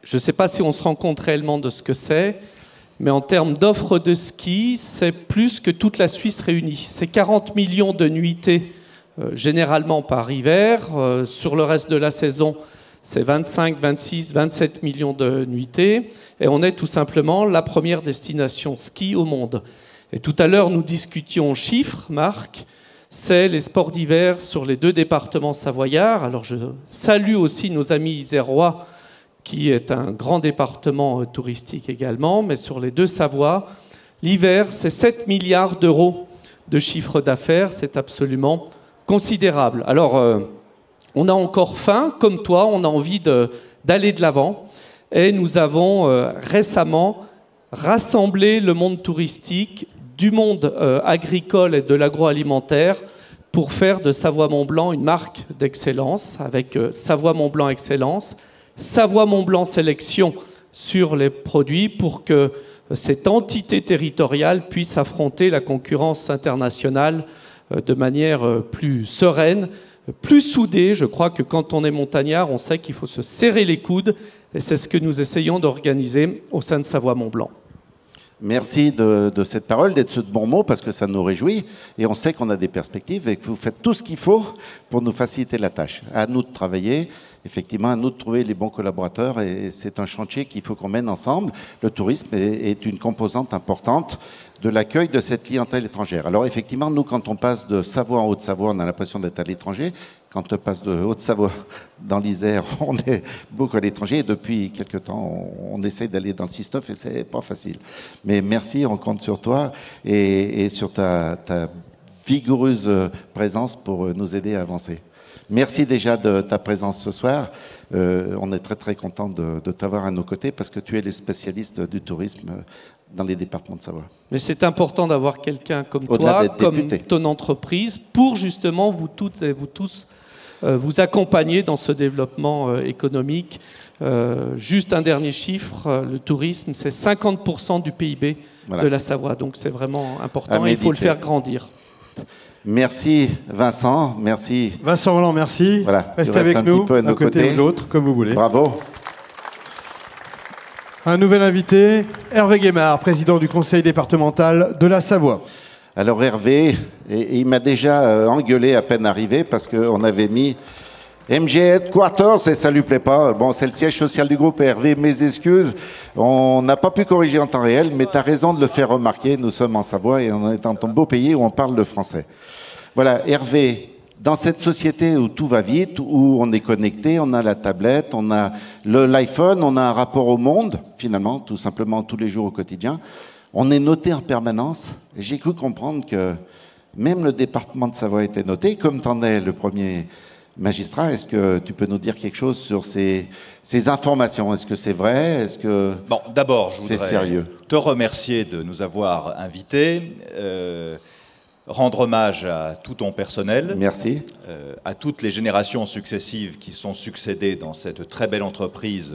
[SPEAKER 7] je ne sais pas si on se rend compte réellement de ce que c'est, mais en termes d'offres de ski, c'est plus que toute la Suisse réunie. C'est 40 millions de nuitées, généralement par hiver. Sur le reste de la saison, c'est 25, 26, 27 millions de nuitées. Et on est tout simplement la première destination ski au monde. Et tout à l'heure, nous discutions chiffres, Marc. C'est les sports d'hiver sur les 2 départements savoyards. Alors je salue aussi nos amis isérois, qui est un grand département touristique également, mais sur les 2 Savoies, l'hiver, c'est 7 milliards d'euros de chiffre d'affaires, c'est absolument considérable. Alors, on a encore faim, comme toi, on a envie d'aller de l'avant, et nous avons récemment rassemblé le monde touristique du monde agricole et de l'agroalimentaire pour faire de Savoie-Mont-Blanc une marque d'excellence, avec Savoie-Mont-Blanc Excellence, Savoie-Mont-Blanc Sélection sur les produits pour que cette entité territoriale puisse affronter la concurrence internationale de manière plus sereine, plus soudée. Je crois que quand on est montagnard, on sait qu'il faut se serrer les coudes et c'est ce que nous essayons d'organiser au sein de Savoie-Mont-Blanc.
[SPEAKER 2] Merci de cette parole, d'être ce bon mot, parce que ça nous réjouit et on sait qu'on a des perspectives et que vous faites tout ce qu'il faut pour nous faciliter la tâche. À nous de travailler, effectivement, à nous de trouver les bons collaborateurs et c'est un chantier qu'il faut qu'on mène ensemble. Le tourisme est une composante importante de l'accueil de cette clientèle étrangère. Alors effectivement, nous, quand on passe de Savoie en Haute-Savoie, on a l'impression d'être à l'étranger. Quand on passe de Haute-Savoie dans l'Isère, on est beaucoup à l'étranger. Et depuis quelques temps, on essaye d'aller dans le 6-9 et c'est pas facile. Mais merci, on compte sur toi et sur ta vigoureuse présence pour nous aider à avancer. Merci déjà de ta présence ce soir. On est très très content de t'avoir à nos côtés parce que tu es le spécialiste du tourisme dans les départements de Savoie.
[SPEAKER 7] Mais c'est important d'avoir quelqu'un comme toi, comme ton entreprise, pour justement vous toutes et vous tous vous accompagner dans ce développement économique. Juste un dernier chiffre, le tourisme, c'est 50% du PIB de la Savoie. Donc c'est vraiment important et il faut le faire grandir.
[SPEAKER 2] Merci Vincent, merci.
[SPEAKER 1] Vincent Roland, merci.
[SPEAKER 2] Voilà,
[SPEAKER 1] restez avec nous, d'un côté ou de l'autre, comme vous voulez.
[SPEAKER 2] Bravo.
[SPEAKER 1] Un nouvel invité, Hervé Guémard, président du conseil départemental de la Savoie.
[SPEAKER 2] Alors Hervé, il m'a déjà engueulé à peine arrivé parce qu'on avait mis MG Headquarters et ça lui plaît pas. Bon, c'est le siège social du groupe. Hervé, mes excuses. On n'a pas pu corriger en temps réel, mais tu as raison de le faire remarquer. Nous sommes en Savoie et on est dans ton beau pays où on parle le français. Voilà, Hervé, dans cette société où tout va vite, où on est connecté, on a la tablette, on a l'iPhone, on a un rapport au monde, finalement, tout simplement tous les jours au quotidien. On est noté en permanence. Et j'ai cru comprendre que même le département de Savoie était noté, comme t'en es le premier magistrat. Est-ce que tu peux nous dire quelque chose sur ces informations? Est-ce que c'est vrai? Est-ce que
[SPEAKER 8] bon, d'abord, je voudrais
[SPEAKER 2] sérieux
[SPEAKER 8] te remercier de nous avoir invités, rendre hommage à tout ton personnel,
[SPEAKER 2] merci,
[SPEAKER 8] à toutes les générations successives qui sont succédées dans cette très belle entreprise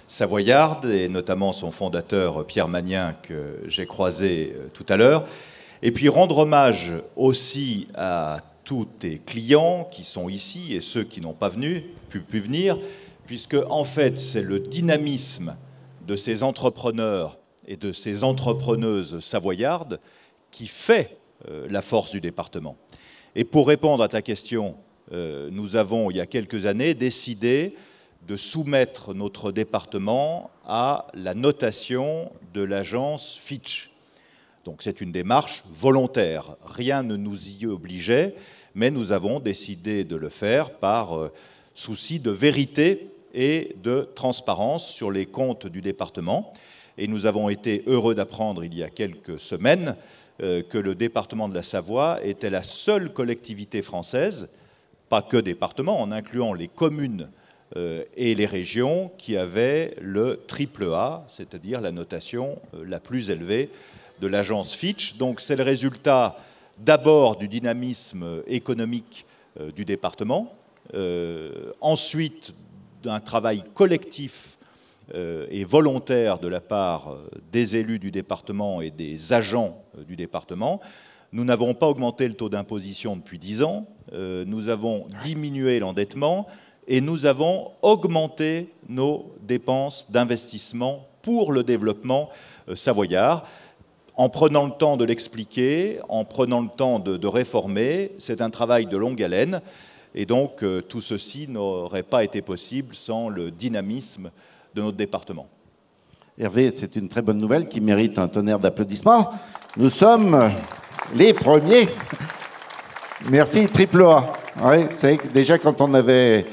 [SPEAKER 8] savoyarde, et notamment son fondateur Pierre Magnin que j'ai croisé tout à l'heure, et puis rendre hommage aussi à tous tes clients qui sont ici et ceux qui n'ont pas pu venir, puisque en fait c'est le dynamisme de ces entrepreneurs et de ces entrepreneuses savoyardes qui fait la force du département. Et pour répondre à ta question, nous avons il y a quelques années décidé de soumettre notre département à la notation de l'agence Fitch. Donc c'est une démarche volontaire. Rien ne nous y obligeait, mais nous avons décidé de le faire par souci de vérité et de transparence sur les comptes du département. Et nous avons été heureux d'apprendre il y a quelques semaines que le département de la Savoie était la seule collectivité française, pas que département, en incluant les communes et les régions, qui avait le AAA, c'est-à-dire la notation la plus élevée de l'agence Fitch. Donc c'est le résultat d'abord du dynamisme économique du département, ensuite d'un travail collectif et volontaire de la part des élus du département et des agents du département. Nous n'avons pas augmenté le taux d'imposition depuis 10 ans, nous avons diminué l'endettement et nous avons augmenté nos dépenses d'investissement pour le développement savoyard. En prenant le temps de l'expliquer, en prenant le temps de réformer, c'est un travail de longue haleine. Et donc, tout ceci n'aurait pas été possible sans le dynamisme de notre département.
[SPEAKER 2] Hervé, c'est une très bonne nouvelle qui mérite un tonnerre d'applaudissements. Nous sommes les premiers. Merci, AAA. Ouais, c'est que déjà, quand on avait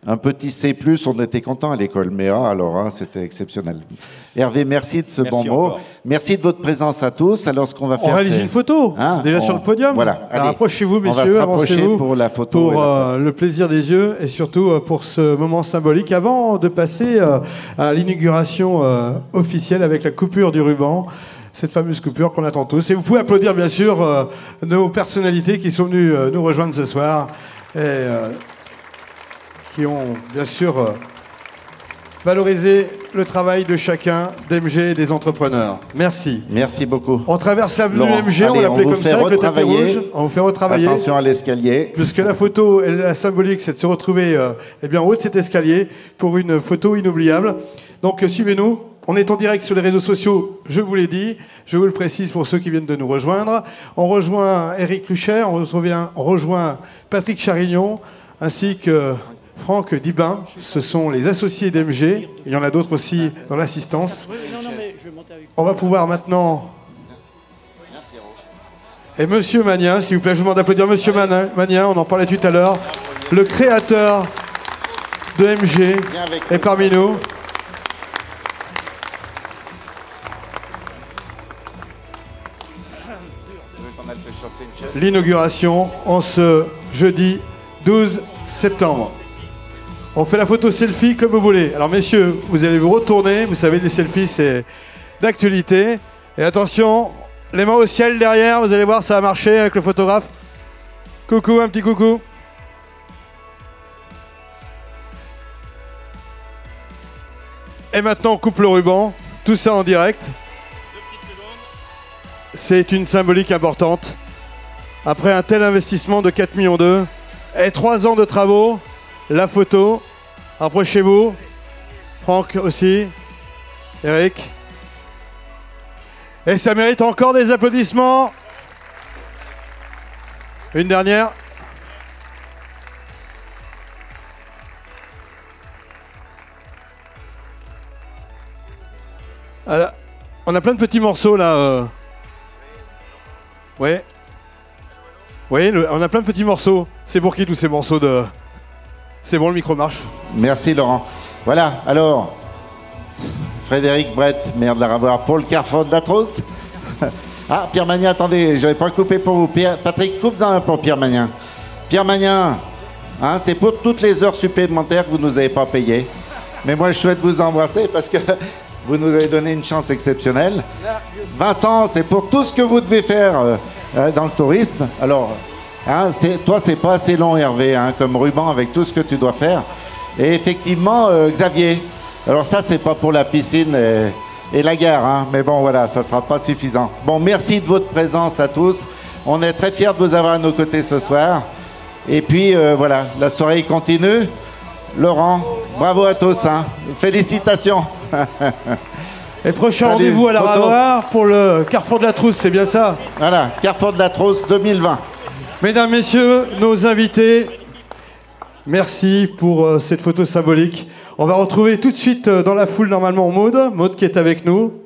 [SPEAKER 2] un petit C+, on était content à l'école, mais alors, hein, c'était exceptionnel. Hervé, merci de ce bon mot.
[SPEAKER 8] Encore.
[SPEAKER 2] Merci de votre présence à tous. Alors, ce qu'on va faire,
[SPEAKER 1] on réalise une photo, déjà sur le podium.
[SPEAKER 2] Voilà.
[SPEAKER 1] Alors, approchez-vous, messieurs, avancez-vous pour la photo, pour le plaisir des yeux et surtout pour ce moment symbolique. Avant de passer à l'inauguration officielle avec la coupure du ruban, cette fameuse coupure qu'on attend tous. Et vous pouvez applaudir, bien sûr, nos personnalités qui sont venues nous rejoindre ce soir et qui ont, bien sûr, valorisé le travail de chacun, d'MG et des entrepreneurs. Merci.
[SPEAKER 2] Merci beaucoup.
[SPEAKER 1] On traverse l'avenue
[SPEAKER 2] Laurent,
[SPEAKER 1] MG, on
[SPEAKER 2] allez,
[SPEAKER 1] l'appelait
[SPEAKER 2] on vous
[SPEAKER 1] comme
[SPEAKER 2] fait
[SPEAKER 1] ça, avec le tapis
[SPEAKER 2] retravailler.
[SPEAKER 1] rouge. On vous fait retravailler.
[SPEAKER 2] Attention à l'escalier.
[SPEAKER 1] Puisque la photo, la symbolique, c'est de se retrouver eh bien, en haut de cet escalier pour une photo inoubliable. Donc suivez-nous. On est en direct sur les réseaux sociaux, je vous l'ai dit. Je vous le précise pour ceux qui viennent de nous rejoindre. On rejoint Éric Luchet, on rejoint Patrick Charignon, ainsi que Franck Dibin. Ce sont les associés d'MG. Il y en a d'autres aussi dans l'assistance. On va pouvoir maintenant... Et Monsieur Magnin, s'il vous plaît, je vous demande d'applaudir Monsieur Magnin, on en parlait tout à l'heure. Le créateur de MG est parmi nous. L'inauguration en ce jeudi 12 septembre. On fait la photo selfie comme vous voulez. Alors messieurs, vous allez vous retourner. Vous savez, les selfies, c'est d'actualité. Et attention, les mains au ciel derrière. Vous allez voir, ça a marché avec le photographe. Coucou, un petit coucou. Et maintenant, on coupe le ruban. Tout ça en direct. C'est une symbolique importante. Après un tel investissement de 4,2 millions et 3 ans de travaux, la photo, approchez-vous, Franck aussi, Eric. Et ça mérite encore des applaudissements. Une dernière. Alors, on a plein de petits morceaux là. Ouais. Oui, on a plein de petits morceaux. C'est pour qui tous ces morceaux de... C'est bon, le micro marche.
[SPEAKER 2] Merci Laurent. Voilà, alors, Frédéric Brett, maire de la Ravoire, pour le carrefour de la Trousse. Ah, Pierre Magnin, attendez, j'avais pas coupé pour vous. Patrick, coupe-en un pour Pierre Magnin. Pierre Magnin, hein, c'est pour toutes les heures supplémentaires que vous nous avez pas payées. Mais moi, je souhaite vous embrasser parce que vous nous avez donné une chance exceptionnelle. Vincent, c'est pour tout ce que vous devez faire dans le tourisme. Alors, hein, toi, c'est pas assez long, Hervé, hein, comme ruban avec tout ce que tu dois faire. Et effectivement, Xavier, alors ça, c'est pas pour la piscine et la gare, hein, mais bon, voilà, ça sera pas suffisant. Bon, merci de votre présence à tous. On est très fiers de vous avoir à nos côtés ce soir. Et puis, voilà, la soirée continue. Laurent, bravo à tous, hein. Félicitations.
[SPEAKER 1] Et prochain rendez-vous à la Ravoire pour le Carrefour de la Trousse, c'est bien ça?
[SPEAKER 2] Voilà, Carrefour de la Trousse 2020.
[SPEAKER 1] Mesdames, Messieurs, nos invités, merci pour cette photo symbolique. On va retrouver tout de suite dans la foule normalement Maud qui est avec nous.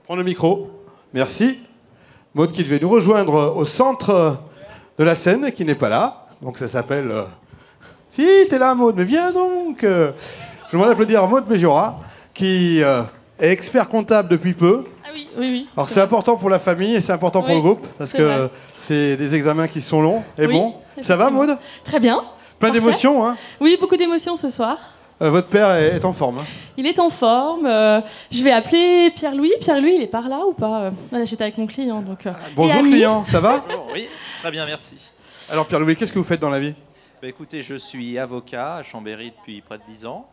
[SPEAKER 1] Prends le micro. Merci. Maud qui devait nous rejoindre au centre de la scène et qui n'est pas là. Donc ça s'appelle... Si, t'es là Maud, mais viens donc. Je voudrais applaudir Maud Béjora, qui est expert comptable depuis peu.
[SPEAKER 9] Ah oui, oui, oui.
[SPEAKER 1] Alors c'est important pour la famille et c'est important pour le groupe, parce que c'est des examens qui sont longs. Et bon, ça va Maud?
[SPEAKER 9] Très bien.
[SPEAKER 1] Plein d'émotions, hein?
[SPEAKER 9] Oui, beaucoup d'émotions ce soir.
[SPEAKER 1] Votre père est en forme, hein?
[SPEAKER 9] Il est en forme. Je vais appeler Pierre-Louis. Pierre-Louis, il est par là ou pas? Voilà, j'étais avec mon client. Donc,
[SPEAKER 1] bonjour client, ça va?
[SPEAKER 10] Bonjour, oui, très bien, merci.
[SPEAKER 1] Alors Pierre-Louis, qu'est-ce que vous faites dans la vie?
[SPEAKER 10] Écoutez, je suis avocat à Chambéry depuis près de 10 ans.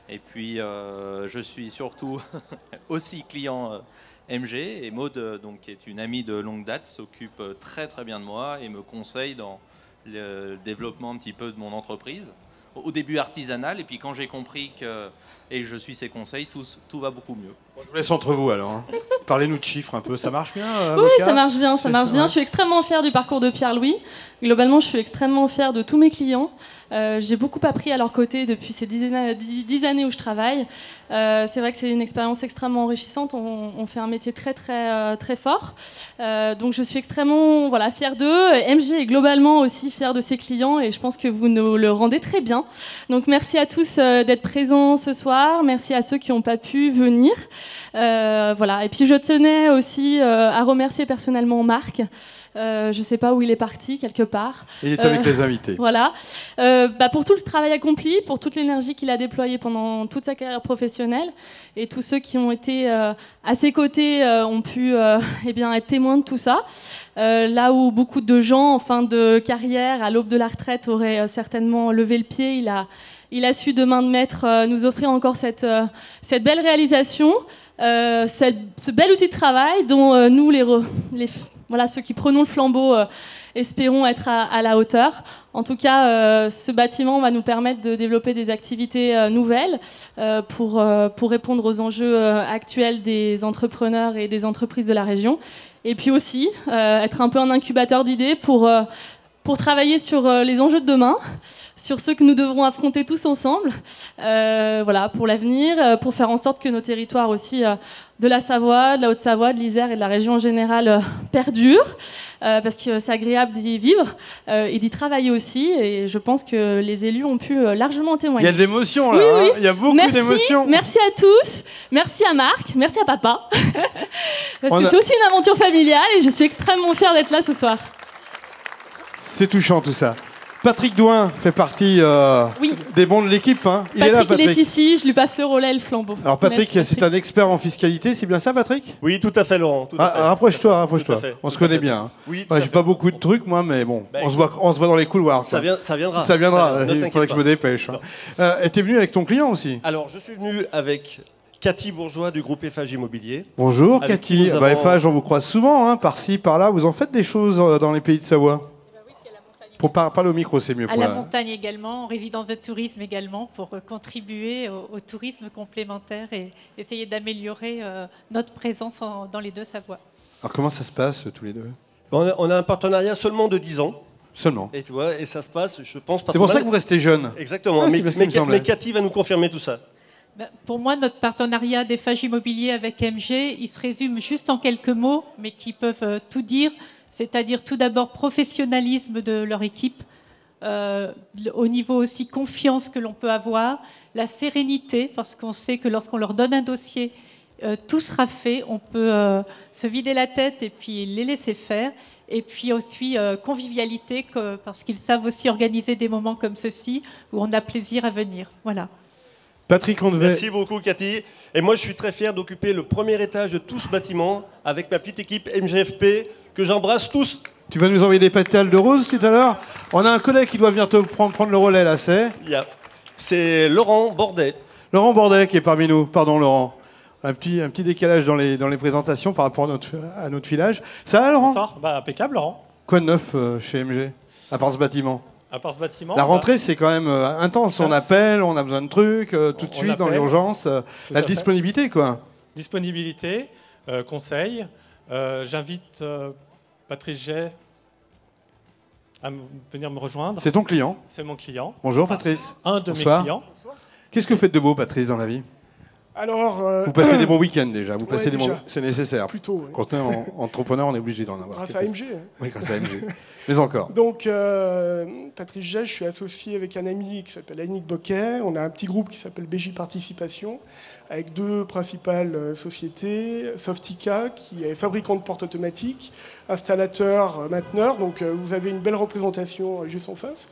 [SPEAKER 10] Et puis, je suis surtout aussi client MG. Et Maud, donc, qui est une amie de longue date, s'occupe très très bien de moi et me conseille dans le développement un petit peu de mon entreprise. Au début artisanal, et puis quand j'ai compris que je suis ses conseils, tout va beaucoup mieux.
[SPEAKER 1] Bon, je vous laisse entre vous alors. Hein. Parlez-nous de chiffres un peu. Ça marche bien,
[SPEAKER 9] avocat? Oui, ça marche bien, ça marche bien. Je suis extrêmement fière du parcours de Pierre-Louis. Globalement, je suis extrêmement fière de tous mes clients. J'ai beaucoup appris à leur côté depuis ces 10 années où je travaille. C'est vrai que c'est une expérience extrêmement enrichissante. On fait un métier très très très fort. Donc je suis extrêmement fière d'eux. MG est globalement aussi fière de ses clients et je pense que vous nous le rendez très bien. Donc merci à tous d'être présents ce soir. Merci à ceux qui n'ont pas pu venir. Et puis je tenais aussi à remercier personnellement Marc. Je ne sais pas où il est parti, quelque part.
[SPEAKER 1] Il est avec les invités.
[SPEAKER 9] Voilà. Pour tout le travail accompli, pour toute l'énergie qu'il a déployée pendant toute sa carrière professionnelle, et tous ceux qui ont été à ses côtés ont pu être témoins de tout ça. Là où beaucoup de gens en fin de carrière, à l'aube de la retraite, auraient certainement levé le pied, il a su de main de maître nous offrir encore cette belle réalisation, ce bel outil de travail dont nous, ceux qui prenons le flambeau, espérons être à la hauteur. En tout cas, ce bâtiment va nous permettre de développer des activités nouvelles pour répondre aux enjeux actuels des entrepreneurs et des entreprises de la région. Et puis aussi, être un peu un incubateur d'idées pour travailler sur les enjeux de demain, sur ceux que nous devrons affronter tous ensemble, pour l'avenir, pour faire en sorte que nos territoires aussi de la Savoie, de la Haute-Savoie, de l'Isère et de la région en général perdurent, parce que c'est agréable d'y vivre et d'y travailler aussi. Et je pense que les élus ont pu largement en témoigner.
[SPEAKER 1] Il y a de l'émotion là,
[SPEAKER 9] oui.
[SPEAKER 1] Il y a beaucoup d'émotion.
[SPEAKER 9] Merci à tous, merci à Marc, merci à papa, parce que c'est aussi une aventure familiale et je suis extrêmement fière d'être là ce soir.
[SPEAKER 1] C'est touchant tout ça. Patrick Douin fait partie des bons de l'équipe. Hein.
[SPEAKER 9] Il est ici, je lui passe le relais et le flambeau.
[SPEAKER 1] Alors Patrick, c'est un expert en fiscalité, c'est bien ça Patrick?
[SPEAKER 11] Oui, tout à fait Laurent.
[SPEAKER 1] Rapproche-toi. On se connaît bien. Hein.
[SPEAKER 11] Oui,
[SPEAKER 1] j'ai pas beaucoup de trucs moi, mais bon, on se voit dans les couloirs.
[SPEAKER 11] Ça viendra.
[SPEAKER 1] Ça viendra, il faudrait que je me dépêche. Hein. Et t'es venu avec ton client aussi?
[SPEAKER 11] Alors je suis venu avec Cathy Bourgeois du groupe Eiffage Immobilier.
[SPEAKER 1] Bonjour Cathy. Eiffage, on vous croise souvent, hein, par-ci, par-là. Vous en faites des choses dans les pays de Savoie? Pour parler au micro, c'est mieux.
[SPEAKER 12] À la montagne également, en résidence de tourisme également, pour contribuer au tourisme complémentaire et essayer d'améliorer notre présence dans les deux Savoies.
[SPEAKER 1] Alors comment ça se passe tous les deux?
[SPEAKER 11] On a un partenariat seulement de 10 ans.
[SPEAKER 1] Seulement.
[SPEAKER 11] Et tu vois, et ça se passe, je pense...
[SPEAKER 1] C'est pour ça que vous restez jeune.
[SPEAKER 11] Exactement, mais Cathy va nous confirmer tout ça.
[SPEAKER 12] Pour moi, notre partenariat d'Eiffage Immobilier avec MG, il se résume juste en quelques mots, mais qui peuvent tout dire. C'est-à-dire tout d'abord professionnalisme de leur équipe, au niveau aussi confiance que l'on peut avoir, la sérénité, parce qu'on sait que lorsqu'on leur donne un dossier, tout sera fait, on peut se vider la tête et puis les laisser faire, et puis aussi convivialité, parce qu'ils savent aussi organiser des moments comme ceci, où on a plaisir à venir. Voilà.
[SPEAKER 1] Patrick,
[SPEAKER 11] Merci beaucoup Cathy. Et moi je suis très fier d'occuper le premier étage de tout ce bâtiment avec ma petite équipe MGFP, que j'embrasse tous.
[SPEAKER 1] Tu vas nous envoyer des pétales de rose tout à l'heure? On a un collègue qui doit venir te prendre le relais là,
[SPEAKER 11] c'est Laurent Bordet.
[SPEAKER 1] Laurent Bordet qui est parmi nous. Pardon Laurent. Un petit décalage dans les présentations par rapport à notre filage. Ça va Laurent?
[SPEAKER 13] Bonsoir. Impeccable Laurent.
[SPEAKER 1] Quoi de neuf chez MG, à part ce bâtiment?
[SPEAKER 13] À part ce bâtiment,
[SPEAKER 1] la rentrée, c'est quand même intense. On appelle, on a besoin de trucs, tout de suite dans l'urgence. La disponibilité, quoi.
[SPEAKER 13] Disponibilité, conseil. J'invite Patrice Jay à venir me rejoindre.
[SPEAKER 1] C'est ton client?
[SPEAKER 13] C'est mon client.
[SPEAKER 1] Bonjour Patrice.
[SPEAKER 13] Un de mes clients.
[SPEAKER 1] Qu'est-ce que vous faites de beau, Patrice, dans la vie?
[SPEAKER 14] Alors,
[SPEAKER 1] vous passez des bons week-ends déjà, vous
[SPEAKER 14] ouais,
[SPEAKER 1] passez des bons...
[SPEAKER 14] déjà.
[SPEAKER 1] C'est nécessaire.
[SPEAKER 14] Plutôt, oui.
[SPEAKER 1] Quand on est entrepreneur, on est obligé d'en avoir.
[SPEAKER 14] Grâce à AMG.
[SPEAKER 1] Oui, grâce à AMG. Mais encore.
[SPEAKER 14] Donc, Patrice Jay, je suis associé avec un ami qui s'appelle Annick Boquet. On a un petit groupe qui s'appelle BJ Participation, avec deux principales sociétés. Softica, qui est fabricant de portes automatiques, installateur, mainteneur. Donc, vous avez une belle représentation juste en face.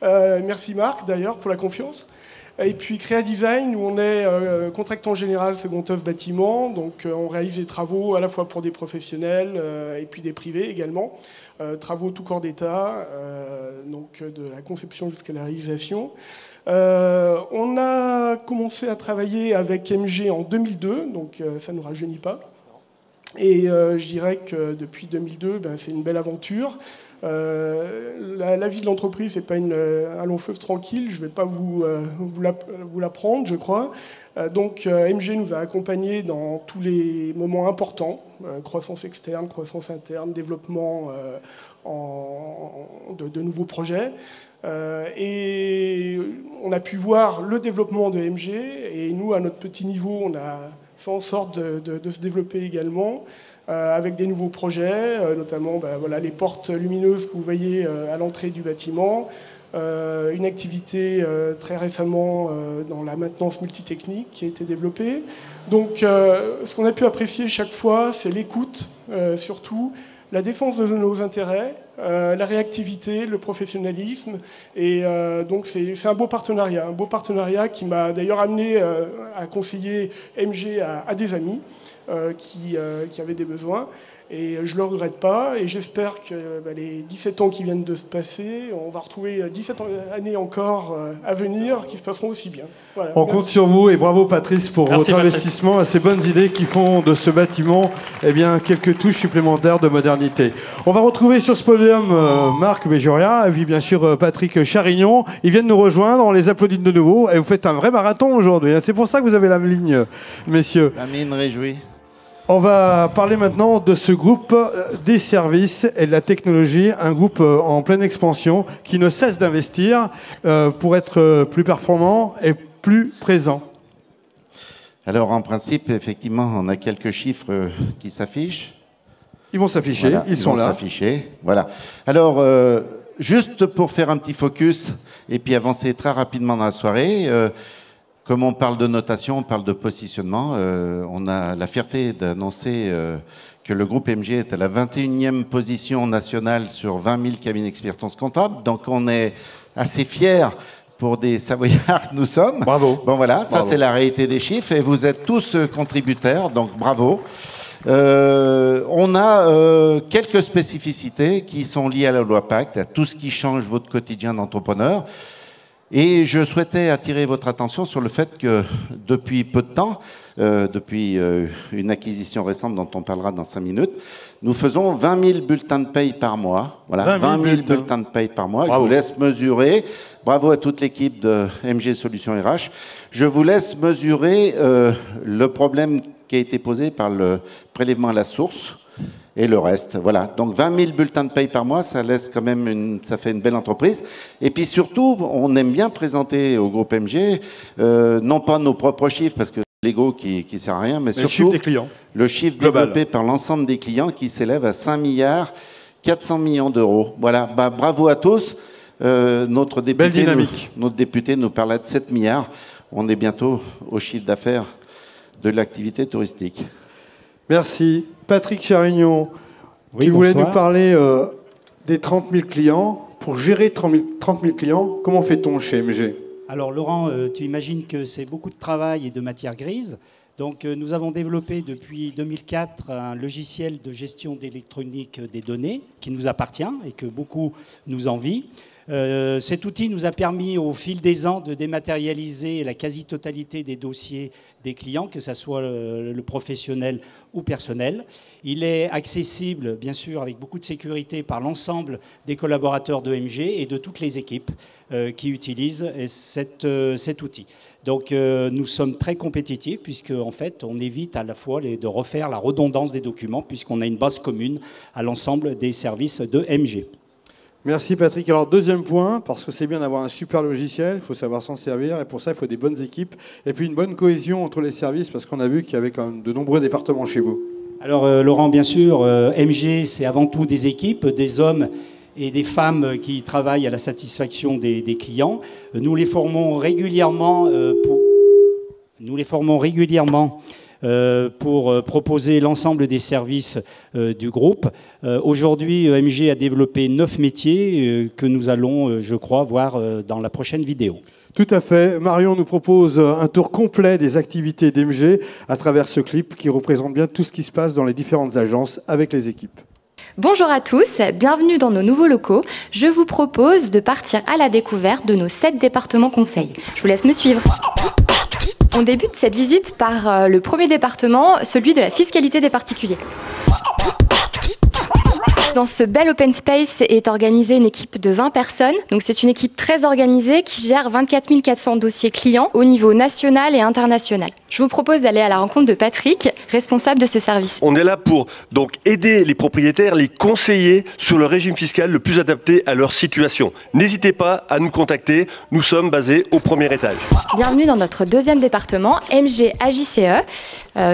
[SPEAKER 14] Merci Marc, d'ailleurs, pour la confiance. Et puis Créa Design, où on est contractant général second œuvre bâtiment. Donc on réalise des travaux à la fois pour des professionnels et puis des privés également. Travaux tout corps d'État, donc de la conception jusqu'à la réalisation. On a commencé à travailler avec MG en 2002, donc ça ne nous rajeunit pas. Et je dirais que depuis 2002, c'est une belle aventure. La vie de l'entreprise, c'est pas un long fleuve tranquille, je ne vais pas vous l'apprendre, je crois. Donc MG nous a accompagnés dans tous les moments importants, croissance externe, croissance interne, développement de nouveaux projets. Et on a pu voir le développement de MG, et nous, à notre petit niveau, on a fait en sorte de se développer également. Avec des nouveaux projets, notamment voilà, les portes lumineuses que vous voyez à l'entrée du bâtiment, une activité très récemment dans la maintenance multitechnique qui a été développée. Donc ce qu'on a pu apprécier chaque fois, c'est l'écoute, surtout, la défense de nos intérêts, la réactivité, le professionnalisme. Et donc c'est un beau partenariat qui m'a d'ailleurs amené à conseiller MG à des amis. Qui avaient des besoins. Et je ne le regrette pas. Et j'espère que les 17 ans qui viennent de se passer, on va retrouver 17 années encore à venir qui se passeront aussi bien. Voilà.
[SPEAKER 1] On compte sur vous et bravo Patrice pour
[SPEAKER 6] Merci,
[SPEAKER 1] votre
[SPEAKER 6] Patrice.
[SPEAKER 1] investissement et ces bonnes idées qui font de ce bâtiment quelques touches supplémentaires de modernité. On va retrouver sur ce podium Marc Béjoria et puis bien sûr Patrick Charignon. Ils viennent nous rejoindre, on les applaudit de nouveau et vous faites un vrai marathon aujourd'hui. C'est pour ça que vous avez la ligne, messieurs.
[SPEAKER 2] La mine réjouit.
[SPEAKER 1] On va parler maintenant de ce groupe des services et de la technologie, un groupe en pleine expansion qui ne cesse d'investir pour être plus performant et plus présent.
[SPEAKER 2] Alors en principe, effectivement, on a quelques chiffres qui s'affichent.
[SPEAKER 1] Ils vont s'afficher,
[SPEAKER 2] Voilà,
[SPEAKER 1] ils sont là.
[SPEAKER 2] S'afficher. Voilà. Alors, juste pour faire un petit focus et puis avancer très rapidement dans la soirée, comme on parle de notation, on parle de positionnement, on a la fierté d'annoncer que le groupe MG est à la 21e position nationale sur 20 000 cabinets d'expertise comptable. Donc on est assez fiers pour des Savoyards que nous sommes.
[SPEAKER 1] Bravo.
[SPEAKER 2] Bon voilà, ça
[SPEAKER 1] Bravo.
[SPEAKER 2] c'est la réalité des chiffres et vous êtes tous contributeurs, donc bravo. On a quelques spécificités qui sont liées à la loi Pacte, à tout ce qui change votre quotidien d'entrepreneur. Et je souhaitais attirer votre attention sur le fait que depuis peu de temps, depuis une acquisition récente dont on parlera dans 5 minutes, nous faisons 20 000 bulletins de paye par mois. Voilà, 20 000 bulletins de paye par mois.
[SPEAKER 1] Bravo.
[SPEAKER 2] Je vous laisse mesurer. Bravo à toute l'équipe de MG Solutions RH. Je vous laisse mesurer le problème qui a été posé par le prélèvement à la source. Et le reste, voilà. Donc 20 000 bulletins de paye par mois, ça laisse quand même ça fait une belle entreprise. Et puis surtout, on aime bien présenter au groupe MG, non pas nos propres chiffres, parce que c'est l'ego qui sert à rien, mais surtout
[SPEAKER 1] le chiffre des clients.
[SPEAKER 2] Le chiffre
[SPEAKER 1] global
[SPEAKER 2] développé par l'ensemble des clients qui s'élève à 5 milliards 400 millions d'euros. Voilà, bravo à tous. Notre député nous parlait de 7 milliards. On est bientôt au chiffre d'affaires de l'activité touristique.
[SPEAKER 1] Merci. Patrick Charignon,
[SPEAKER 5] Oui,
[SPEAKER 1] tu voulais
[SPEAKER 5] bonsoir.
[SPEAKER 1] nous parler des 30 000 clients. Pour gérer 30 000 clients, comment fait-on chez MG ?
[SPEAKER 15] Alors Laurent, tu imagines que c'est beaucoup de travail et de matière grise. Donc nous avons développé depuis 2004 un logiciel de gestion d'électronique des données qui nous appartient et que beaucoup nous envient. Cet outil nous a permis au fil des ans de dématérialiser la quasi-totalité des dossiers des clients, que ce soit le professionnel ou personnel. Il est accessible, bien sûr, avec beaucoup de sécurité par l'ensemble des collaborateurs de MG et de toutes les équipes qui utilisent cet outil. Donc nous sommes très compétitifs puisque en fait on évite à la fois de refaire la redondance des documents puisqu'on a une base commune à l'ensemble des services de MG.
[SPEAKER 1] Merci Patrick. Alors deuxième point, parce que c'est bien d'avoir un super logiciel, il faut savoir s'en servir et pour ça il faut des bonnes équipes et puis une bonne cohésion entre les services parce qu'on a vu qu'il y avait quand même de nombreux départements chez vous.
[SPEAKER 15] Alors Laurent, bien sûr, MG c'est avant tout des équipes, des hommes et des femmes qui travaillent à la satisfaction des clients. Nous les formons régulièrement pour proposer l'ensemble des services du groupe. Aujourd'hui, MG a développé 9 métiers que nous allons, je crois, voir dans la prochaine vidéo.
[SPEAKER 1] Tout à fait. Marion nous propose un tour complet des activités d'MG à travers ce clip qui représente bien tout ce qui se passe dans les différentes agences avec les équipes.
[SPEAKER 4] Bonjour à tous, bienvenue dans nos nouveaux locaux. Je vous propose de partir à la découverte de nos 7 départements conseils. Je vous laisse me suivre. On débute cette visite par le premier département, celui de la fiscalité des particuliers. Dans ce bel open space est organisée une équipe de 20 personnes. Donc c'est une équipe très organisée qui gère 24 400 dossiers clients au niveau national et international. Je vous propose d'aller à la rencontre de Patrick, responsable de ce service.
[SPEAKER 16] On est là pour donc aider les propriétaires, les conseiller sur le régime fiscal le plus adapté à leur situation. N'hésitez pas à nous contacter, nous sommes basés au premier étage.
[SPEAKER 4] Bienvenue dans notre deuxième département, MG AJCE,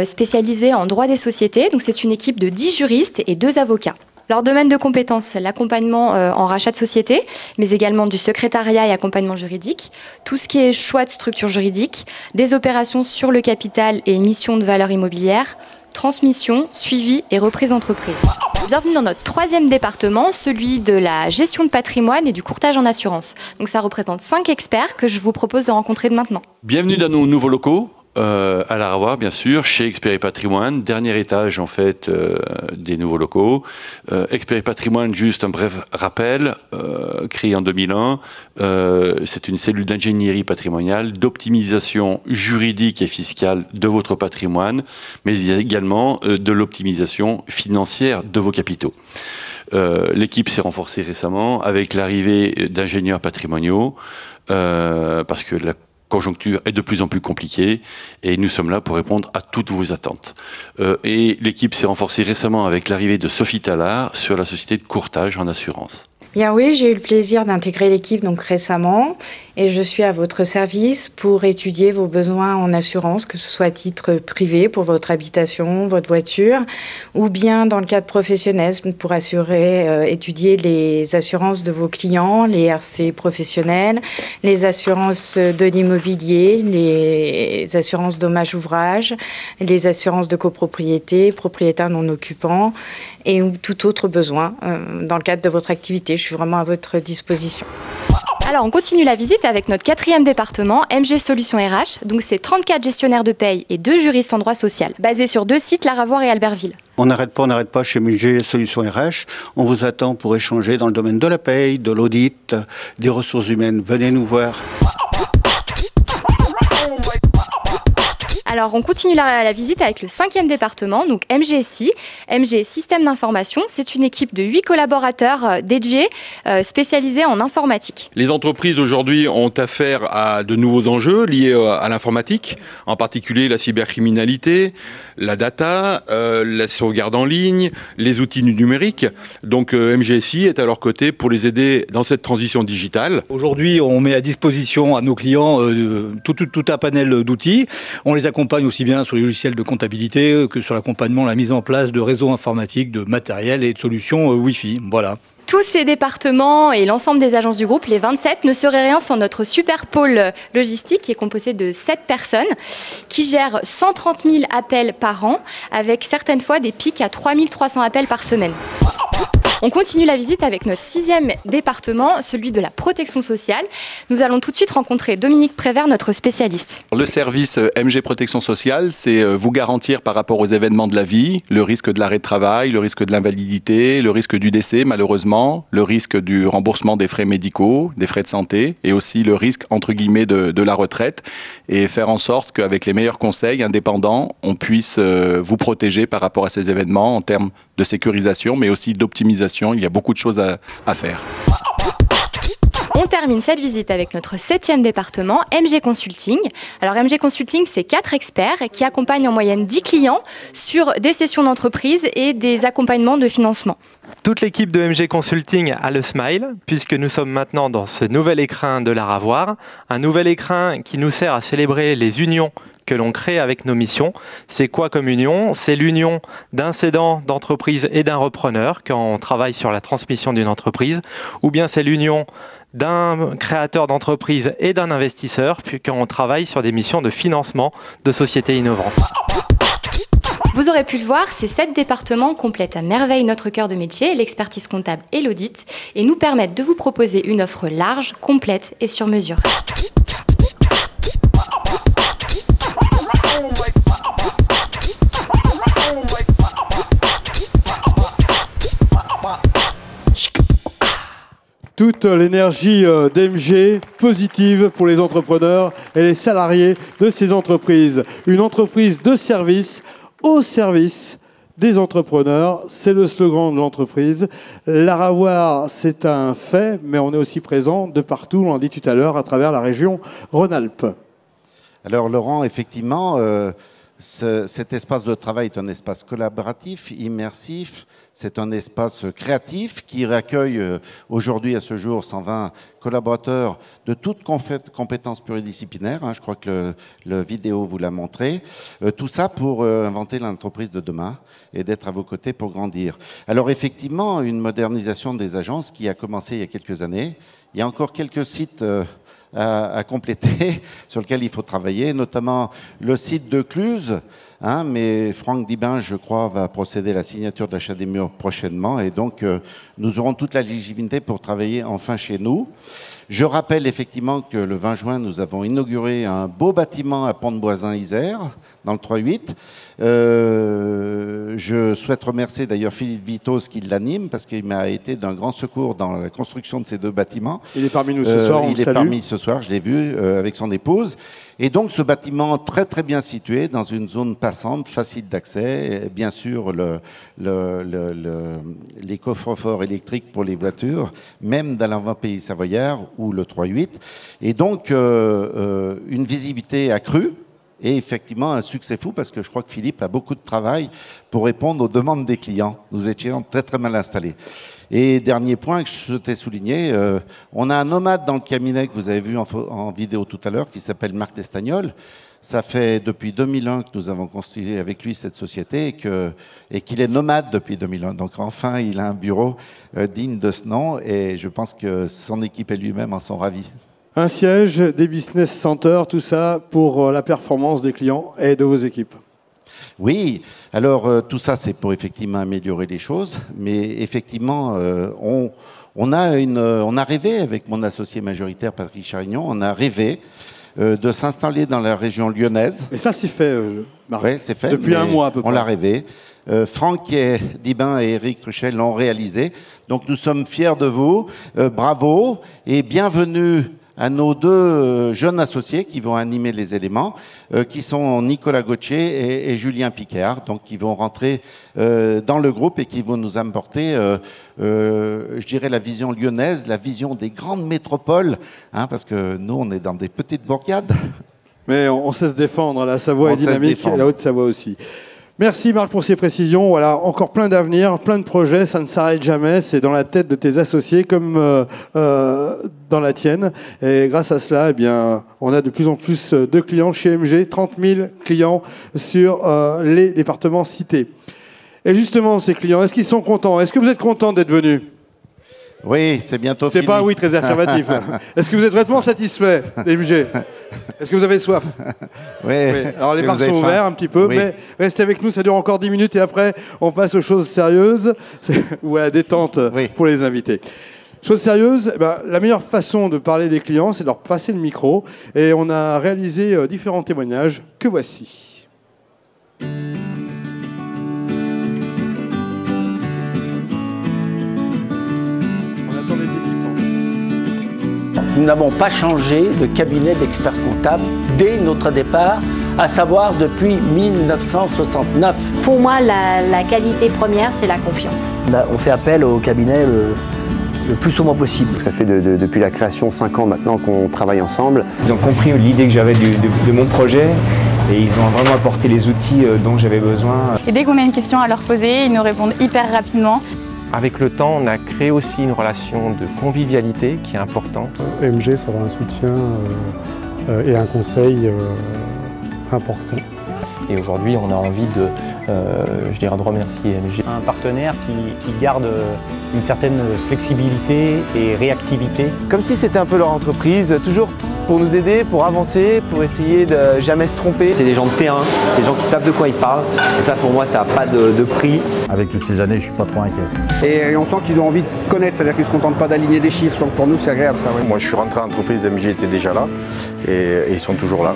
[SPEAKER 4] spécialisé en droit des sociétés. Donc c'est une équipe de 10 juristes et 2 avocats. Leur domaine de compétences, l'accompagnement en rachat de société, mais également du secrétariat et accompagnement juridique, tout ce qui est choix de structure juridique, des opérations sur le capital et émission de valeurs immobilières, transmission, suivi et reprise d'entreprise. Bienvenue dans notre troisième département, celui de la gestion de patrimoine et du courtage en assurance. Donc ça représente 5 experts que je vous propose de rencontrer maintenant.
[SPEAKER 17] Bienvenue dans nos nouveaux locaux. À la Ravoire, bien sûr, chez Expert Patrimoine, dernier étage en fait des nouveaux locaux. Expert Patrimoine, juste un bref rappel, créé en 2001, c'est une cellule d'ingénierie patrimoniale, d'optimisation juridique et fiscale de votre patrimoine, mais également de l'optimisation financière de vos capitaux. L'équipe s'est renforcée récemment avec l'arrivée d'ingénieurs patrimoniaux, parce que la conjoncture est de plus en plus compliquée et nous sommes là pour répondre à toutes vos attentes. Et l'équipe s'est renforcée récemment avec l'arrivée de Sophie Tallard sur la société de courtage en assurance.
[SPEAKER 18] Bien oui, j'ai eu le plaisir d'intégrer l'équipe donc récemment et je suis à votre service pour étudier vos besoins en assurance, que ce soit à titre privé pour votre habitation, votre voiture, ou bien dans le cadre professionnel pour étudier les assurances de vos clients, les RC professionnels, les assurances de l'immobilier, les assurances dommages ouvrages, les assurances de copropriété, propriétaires non occupants et tout autre besoin dans le cadre de votre activité. Je suis vraiment à votre disposition.
[SPEAKER 4] Alors, on continue la visite avec notre quatrième département, MG Solutions RH. Donc, c'est 34 gestionnaires de paye et 2 juristes en droit social, basés sur 2 sites, La Ravoire et Albertville.
[SPEAKER 19] On n'arrête pas chez MG Solutions RH. On vous attend pour échanger dans le domaine de la paye, de l'audit, des ressources humaines. Venez nous voir.
[SPEAKER 4] Alors, on continue la visite avec le 5e département, donc MGSI, MG Système d'information. C'est une équipe de 8 collaborateurs dédiés spécialisés en informatique.
[SPEAKER 20] Les entreprises aujourd'hui ont affaire à de nouveaux enjeux liés à l'informatique, en particulier la cybercriminalité, la data, la sauvegarde en ligne, les outils du numérique. Donc MGSI est à leur côté pour les aider dans cette transition digitale.
[SPEAKER 21] Aujourd'hui, on met à disposition à nos clients tout un panel d'outils. On les accompagne aussi bien sur les logiciels de comptabilité que sur l'accompagnement, la mise en place de réseaux informatiques, de matériel et de solutions Wi-Fi. Voilà.
[SPEAKER 4] Tous ces départements et l'ensemble des agences du groupe, les 27, ne seraient rien sans notre super pôle logistique qui est composé de 7 personnes qui gèrent 130 000 appels par an avec certaines fois des pics à 3 300 appels par semaine. On continue la visite avec notre 6e département, celui de la protection sociale. Nous allons tout de suite rencontrer Dominique Prévert, notre spécialiste.
[SPEAKER 22] Le service MG Protection Sociale, c'est vous garantir par rapport aux événements de la vie, le risque de l'arrêt de travail, le risque de l'invalidité, le risque du décès malheureusement, le risque du remboursement des frais médicaux, des frais de santé et aussi le risque entre guillemets de la retraite et faire en sorte qu'avec les meilleurs conseils indépendants, on puisse vous protéger par rapport à ces événements en termes de sécurisation mais aussi d'optimisation. Il y a beaucoup de choses à faire.
[SPEAKER 4] On On termine cette visite avec notre 7e département, MG Consulting. Alors MG Consulting, c'est 4 experts qui accompagnent en moyenne 10 clients sur des sessions d'entreprise et des accompagnements de financement.
[SPEAKER 3] Toute l'équipe de MG Consulting a le smile, puisque nous sommes maintenant dans ce nouvel écrin de l'art à voir, un nouvel écrin qui nous sert à célébrer les unions que l'on crée avec nos missions. C'est quoi comme union? C'est l'union d'un cédant d'entreprise et d'un repreneur quand on travaille sur la transmission d'une entreprise, ou bien c'est l'union d'un créateur d'entreprise et d'un investisseur, puis quand on travaille sur des missions de financement de sociétés innovantes.
[SPEAKER 4] Vous aurez pu le voir, ces 7 départements complètent à merveille notre cœur de métier, l'expertise comptable et l'audit, et nous permettent de vous proposer une offre large, complète et sur mesure.
[SPEAKER 1] Toute l'énergie d'MG positive pour les entrepreneurs et les salariés de ces entreprises. Une entreprise de service au service des entrepreneurs. C'est le slogan de l'entreprise. L'art à voir, c'est un fait, mais on est aussi présent de partout, on l'a dit tout à l'heure, à travers la région Rhône-Alpes.
[SPEAKER 2] Alors Laurent, effectivement, cet espace de travail est un espace collaboratif, immersif. C'est un espace créatif qui accueille aujourd'hui à ce jour 120 collaborateurs de toutes compétences pluridisciplinaires. Je crois que le vidéo vous l'a montré. Tout ça pour inventer l'entreprise de demain et d'être à vos côtés pour grandir. Alors effectivement, une modernisation des agences qui a commencé il y a quelques années. Il y a encore quelques sites à compléter, sur lequel il faut travailler, notamment le site de Cluse, mais Franck Dibin, je crois, va procéder à la signature de l'achat des murs prochainement, et donc nous aurons toute la légitimité pour travailler enfin chez nous. Je rappelle effectivement que le 20 juin, nous avons inauguré un beau bâtiment à Pont-de-Boisin-Isère, dans le 3-8. Je souhaite remercier d'ailleurs Philippe Vitos qui l'anime, parce qu'il m'a été d'un grand secours dans la construction de ces 2 bâtiments.
[SPEAKER 1] Il est parmi nous ce soir, on le salue.
[SPEAKER 2] Il est parmi ce soir, je l'ai vu, avec son épouse. Et donc ce bâtiment très très bien situé dans une zone passante, facile d'accès, bien sûr les coffres-forts électriques pour les voitures, même dans l'avant-pays savoyard ou le 3-8. Et donc une visibilité accrue. Et effectivement, un succès fou, parce que je crois que Philippe a beaucoup de travail pour répondre aux demandes des clients. Nous étions très très mal installés. Et dernier point que je souhaitais souligner, on a un nomade dans le cabinet que vous avez vu en vidéo tout à l'heure, qui s'appelle Marc Destagnol. Ça fait depuis 2001 que nous avons construit avec lui cette société et qu'il est nomade depuis 2001. Donc enfin, il a un bureau digne de ce nom, et je pense que son équipe et lui-même en sont ravis.
[SPEAKER 1] Un siège, des business centers, tout ça pour la performance des clients et de vos équipes.
[SPEAKER 2] Oui, alors tout ça c'est pour effectivement améliorer les choses, mais effectivement on a rêvé avec mon associé majoritaire Patrick Charignon, on a rêvé de s'installer dans la région lyonnaise.
[SPEAKER 1] Et ça c'est fait, Marc.
[SPEAKER 2] Oui, c'est fait.
[SPEAKER 1] Depuis un mois à peu près.
[SPEAKER 2] On l'a rêvé. Franck Dibin et Eric Truchel l'ont réalisé. Donc nous sommes fiers de vous. Bravo et bienvenue à nos 2 jeunes associés qui vont animer les éléments, qui sont Nicolas Gauthier et Julien Picard, donc qui vont rentrer dans le groupe et qui vont nous apporter, je dirais, la vision lyonnaise, la vision des grandes métropoles, parce que nous, on est dans des petites bourgades.
[SPEAKER 1] Mais on sait se défendre, la Savoie est dynamique, et la Haute-Savoie aussi. Merci Marc pour ces précisions. Voilà, encore plein d'avenir, plein de projets, ça ne s'arrête jamais. C'est dans la tête de tes associés comme dans la tienne. Et grâce à cela, eh bien, on a de plus en plus de clients chez MG, 30 000 clients sur les départements cités. Et justement, ces clients, est-ce qu'ils sont contents? Est-ce que vous êtes contents d'être venus?
[SPEAKER 2] Oui, c'est bientôt fini.
[SPEAKER 1] C'est pas un oui très affirmatif. Est-ce que vous êtes vraiment satisfait d'MG? Est-ce que vous avez soif?
[SPEAKER 2] Oui.
[SPEAKER 1] Alors les bars sont ouverts un petit peu, mais restez avec nous, ça dure encore 10 minutes et après on passe aux choses sérieuses ou à la détente pour les invités. Chose sérieuse, la meilleure façon de parler des clients, c'est de leur passer le micro. Et on a réalisé différents témoignages que voici.
[SPEAKER 7] Nous n'avons pas changé de cabinet d'experts comptables dès notre départ, à savoir depuis 1969.
[SPEAKER 23] Pour moi, la qualité première, c'est la confiance.
[SPEAKER 24] On fait appel au cabinet
[SPEAKER 8] le plus souvent possible. Ça fait depuis la création 5 ans maintenant qu'on travaille ensemble. Ils ont compris l'idée que j'avais de mon projet et ils ont vraiment apporté les outils dont j'avais besoin.
[SPEAKER 10] Et dès qu'on a une question à leur poser, ils nous répondent hyper rapidement.
[SPEAKER 3] Avec le temps, on a créé aussi une relation de convivialité qui est importante.
[SPEAKER 23] MG sera un soutien et un conseil important.
[SPEAKER 3] Et aujourd'hui, on a envie de remercier MG.
[SPEAKER 24] Un partenaire qui garde une certaine flexibilité et réactivité.
[SPEAKER 25] Comme si c'était un peu leur entreprise, toujours pour nous aider, pour avancer, pour essayer de jamais se tromper.
[SPEAKER 8] C'est des gens de terrain, c'est des gens qui savent de quoi ils parlent. Et ça, pour moi, ça n'a pas de prix.
[SPEAKER 26] Avec toutes ces années, je ne suis pas trop inquiet.
[SPEAKER 27] Et on sent qu'ils ont envie de connaître, c'est-à-dire qu'ils ne se contentent pas d'aligner des chiffres. Donc pour nous, c'est agréable ça. Ouais.
[SPEAKER 28] Moi, je suis rentré en entreprise, MG était déjà là et ils sont toujours là.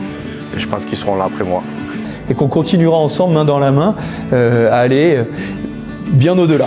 [SPEAKER 28] Et je pense qu'ils seront là après moi.
[SPEAKER 29] Et qu'on continuera ensemble, main dans la main, à aller bien au-delà.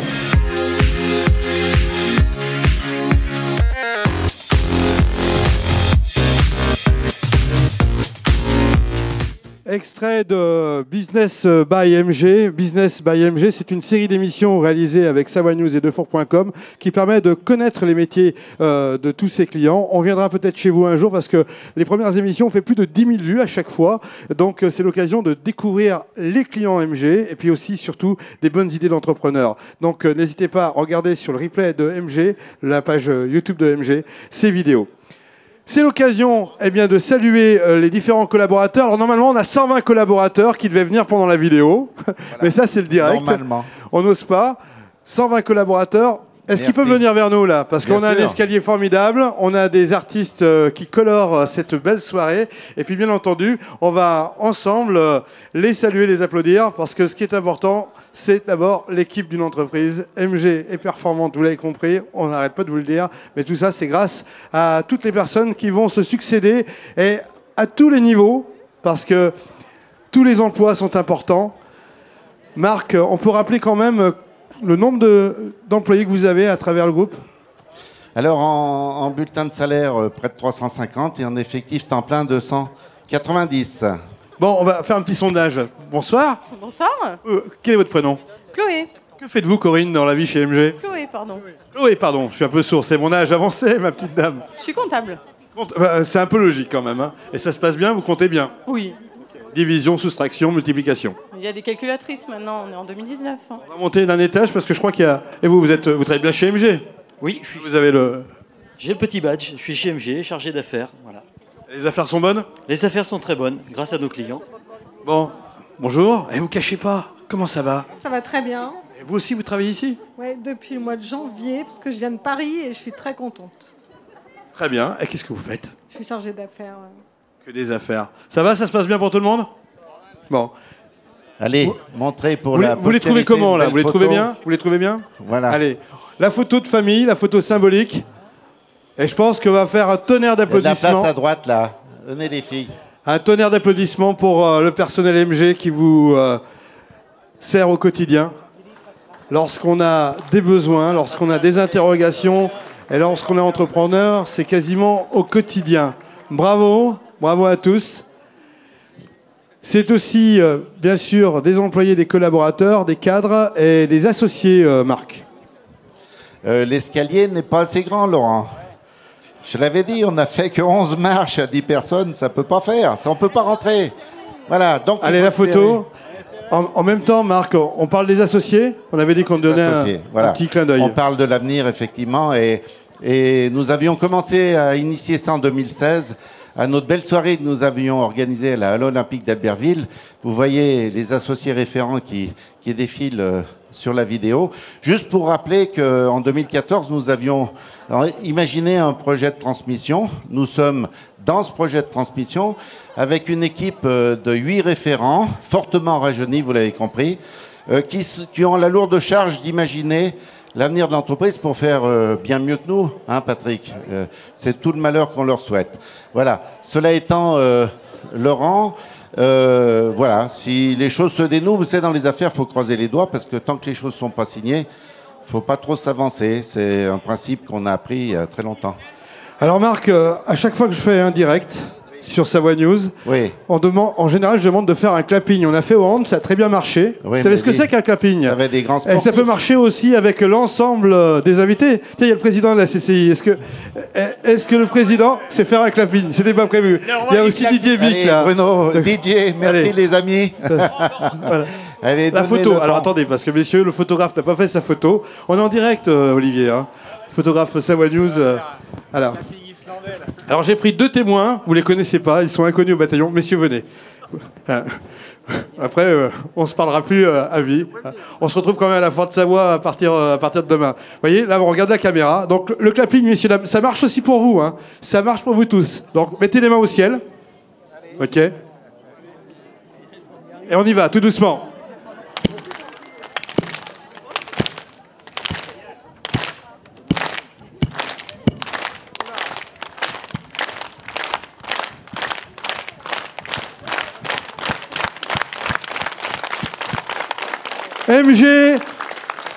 [SPEAKER 1] Extrait de Business by MG. Business by MG, c'est une série d'émissions réalisées avec Savoie News et Defour.com qui permet de connaître les métiers de tous ses clients. On viendra peut-être chez vous un jour parce que les premières émissions ont fait plus de 10 000 vues à chaque fois. Donc c'est l'occasion de découvrir les clients MG et puis aussi surtout des bonnes idées d'entrepreneurs. Donc n'hésitez pas à regarder sur le replay de MG, la page YouTube de MG, ces vidéos. C'est l'occasion de saluer les différents collaborateurs. Alors normalement, on a 120 collaborateurs qui devaient venir pendant la vidéo. Voilà. Mais ça, c'est le direct.
[SPEAKER 2] Normalement.
[SPEAKER 1] On n'ose pas. 120 collaborateurs. Est-ce qu'ils peuvent venir vers nous là? Parce qu'on a un escalier formidable. On a des artistes qui colorent cette belle soirée. Et puis bien entendu, on va ensemble les saluer, les applaudir. Parce que ce qui est important, c'est d'abord l'équipe d'une entreprise. MG est performante, vous l'avez compris, on n'arrête pas de vous le dire, mais tout ça c'est grâce à toutes les personnes qui vont se succéder et à tous les niveaux, parce que tous les emplois sont importants. Marc, on peut rappeler quand même le nombre d'employés que vous avez à travers le groupe?
[SPEAKER 2] Alors en bulletin de salaire, près de 350 et en effectif temps plein 290.
[SPEAKER 1] Bon, on va faire un petit sondage. Bonsoir.
[SPEAKER 30] Bonsoir.
[SPEAKER 1] Quel est votre prénom?
[SPEAKER 30] Chloé.
[SPEAKER 1] Que faites-vous, Corinne, dans la vie chez MG?
[SPEAKER 30] Chloé, pardon.
[SPEAKER 1] Chloé, pardon, je suis un peu sourd, c'est mon âge avancé, ma petite dame.
[SPEAKER 30] Je suis comptable.
[SPEAKER 1] C'est un peu logique quand même. Hein. Et ça se passe bien, vous comptez bien?
[SPEAKER 30] Oui.
[SPEAKER 1] Division, soustraction, multiplication.
[SPEAKER 30] Il y a des calculatrices maintenant, on est en 2019. Hein.
[SPEAKER 1] On va monter d'un étage parce que je crois qu'il y a... Et vous travaillez bien chez MG?
[SPEAKER 31] Oui.
[SPEAKER 1] Vous avez le...
[SPEAKER 31] J'ai le petit badge, je suis chez MG, chargé d'affaires. Voilà.
[SPEAKER 1] Les affaires sont bonnes?
[SPEAKER 31] Les affaires sont très bonnes, grâce à nos clients.
[SPEAKER 1] Bon, bonjour. Et vous cachez pas. Comment ça va?
[SPEAKER 32] Ça va très bien.
[SPEAKER 1] Et vous aussi, vous travaillez ici?
[SPEAKER 32] Ouais, depuis le mois de janvier, parce que je viens de Paris et je suis très contente.
[SPEAKER 1] Très bien. Et qu'est-ce que vous faites?
[SPEAKER 32] Je suis chargée d'affaires.
[SPEAKER 1] Que des affaires. Ça va? Ça se passe bien pour tout le monde? Bon.
[SPEAKER 2] Allez, montrez pour
[SPEAKER 1] vous les trouvez comment là? Vous les trouvez bien? Vous les trouvez bien?
[SPEAKER 2] Voilà.
[SPEAKER 1] Allez, la photo de famille, la photo symbolique. Et je pense qu'on va faire un tonnerre d'applaudissements.
[SPEAKER 2] Il y a de la place à droite là. Venez les filles.
[SPEAKER 1] Un tonnerre d'applaudissements pour le personnel MG qui vous sert au quotidien. Lorsqu'on a des besoins, lorsqu'on a des interrogations et lorsqu'on est entrepreneur, c'est quasiment au quotidien. Bravo, bravo à tous. C'est aussi, bien sûr, des employés, des collaborateurs, des cadres et des associés, Marc.
[SPEAKER 2] L'escalier n'est pas assez grand, Laurent. Je l'avais dit, on n'a fait que 11 marches à 10 personnes, ça ne peut pas faire, ça, on ne peut pas rentrer. Voilà, donc...
[SPEAKER 1] Allez, la photo. En même temps, Marc, on parle des associés. On avait dit qu'on donnait un petit clin d'œil.
[SPEAKER 2] On parle de l'avenir, effectivement, et nous avions commencé à initier ça en 2016. À notre belle soirée que nous avions organisée à la Halle Olympique d'Albertville, vous voyez les associés référents qui défilent sur la vidéo. Juste pour rappeler qu'en 2014, nous avions imaginé un projet de transmission. Nous sommes dans ce projet de transmission avec une équipe de 8 référents, fortement rajeunis, vous l'avez compris, qui ont la lourde charge d'imaginer l'avenir de l'entreprise pour faire bien mieux que nous, hein, Patrick. C'est tout le malheur qu'on leur souhaite. Voilà. Cela étant, Laurent, voilà, si les choses se dénouent, vous savez, dans les affaires, il faut croiser les doigts parce que tant que les choses ne sont pas signées, il ne faut pas trop s'avancer. C'est un principe qu'on a appris il y a très longtemps.
[SPEAKER 1] Alors Marc, à chaque fois que je fais un direct, sur Savoie News.
[SPEAKER 2] Oui.
[SPEAKER 1] En général, je demande de faire un clapping. On a fait au hand, ça a très bien marché.
[SPEAKER 2] Oui,
[SPEAKER 1] Vous savez ce que c'est qu'un clapping?
[SPEAKER 2] Ça avait des grands sportifs.
[SPEAKER 1] Et ça peut marcher aussi avec l'ensemble des invités. Tiens, il y a le président de la CCI. Est-ce que le président sait faire un clapping? C'était pas prévu. Il y a aussi Didier Vic,
[SPEAKER 2] allez,
[SPEAKER 1] là.
[SPEAKER 2] Bruno, Didier, merci
[SPEAKER 1] Allez.
[SPEAKER 2] les amis.
[SPEAKER 1] Voilà.
[SPEAKER 2] Allez,
[SPEAKER 1] La
[SPEAKER 2] donnez
[SPEAKER 1] photo.
[SPEAKER 2] le
[SPEAKER 1] Alors
[SPEAKER 2] temps.
[SPEAKER 1] attendez, parce que messieurs, le photographe n'a pas fait sa photo. On est en direct, Olivier. Hein. Photographe Savoie News. Alors j'ai pris 2 témoins, vous les connaissez pas, ils sont inconnus au bataillon. Messieurs, venez. Après, on se parlera plus à vie. On se retrouve quand même à la Foire de Savoie à partir de demain. Vous voyez, là on regarde la caméra. Donc le clapping, messieurs, dames, ça marche aussi pour vous. Hein. Ça marche pour vous tous. Donc mettez les mains au ciel. Ok. Et on y va, tout doucement. MG,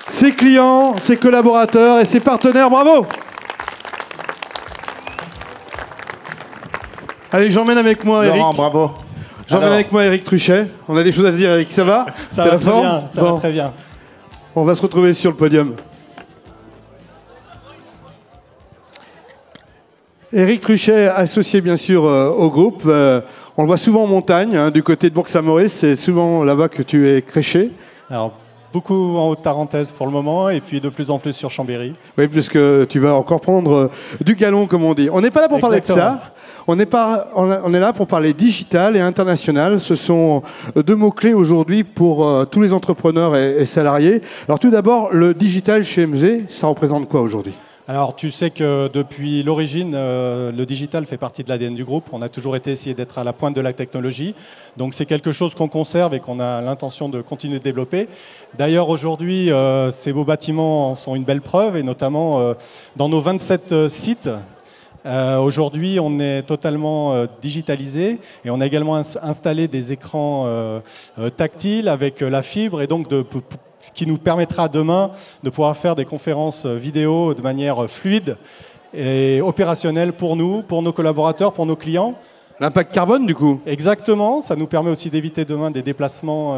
[SPEAKER 1] ses clients, ses collaborateurs et ses partenaires, bravo! Allez, j'emmène avec moi Eric.
[SPEAKER 2] Laurent, bravo.
[SPEAKER 1] J'emmène avec moi Eric Truchet. On a des choses à se dire, Eric, ça va?
[SPEAKER 5] Ça va très bien, ça va très bien.
[SPEAKER 1] On va se retrouver sur le podium. Eric Truchet, associé bien sûr au groupe. On le voit souvent en montagne, hein, du côté de Bourg-Saint-Maurice. C'est souvent là-bas que tu es créché.
[SPEAKER 5] Alors, beaucoup en Haute-Tarentaise pour le moment, et puis de plus en plus sur Chambéry.
[SPEAKER 1] Oui, puisque tu vas encore prendre du galon, comme on dit. On n'est pas là pour parler de ça. On est là pour parler digital et international. Ce sont 2 mots-clés aujourd'hui pour tous les entrepreneurs et salariés. Alors tout d'abord, le digital chez MG, ça représente quoi aujourd'hui ?
[SPEAKER 5] Alors, tu sais que depuis l'origine, le digital fait partie de l'ADN du groupe. On a toujours essayé d'être à la pointe de la technologie. Donc, c'est quelque chose qu'on conserve et qu'on a l'intention de continuer de développer. D'ailleurs, aujourd'hui, ces beaux bâtiments en sont une belle preuve, et notamment dans nos 27 sites. Aujourd'hui, on est totalement digitalisé, et on a également installé des écrans tactiles avec la fibre, et donc ce qui nous permettra demain de pouvoir faire des conférences vidéo de manière fluide et opérationnelle pour nous, pour nos collaborateurs, pour nos clients.
[SPEAKER 1] L'impact carbone, du coup?
[SPEAKER 5] Exactement. Ça nous permet aussi d'éviter demain des déplacements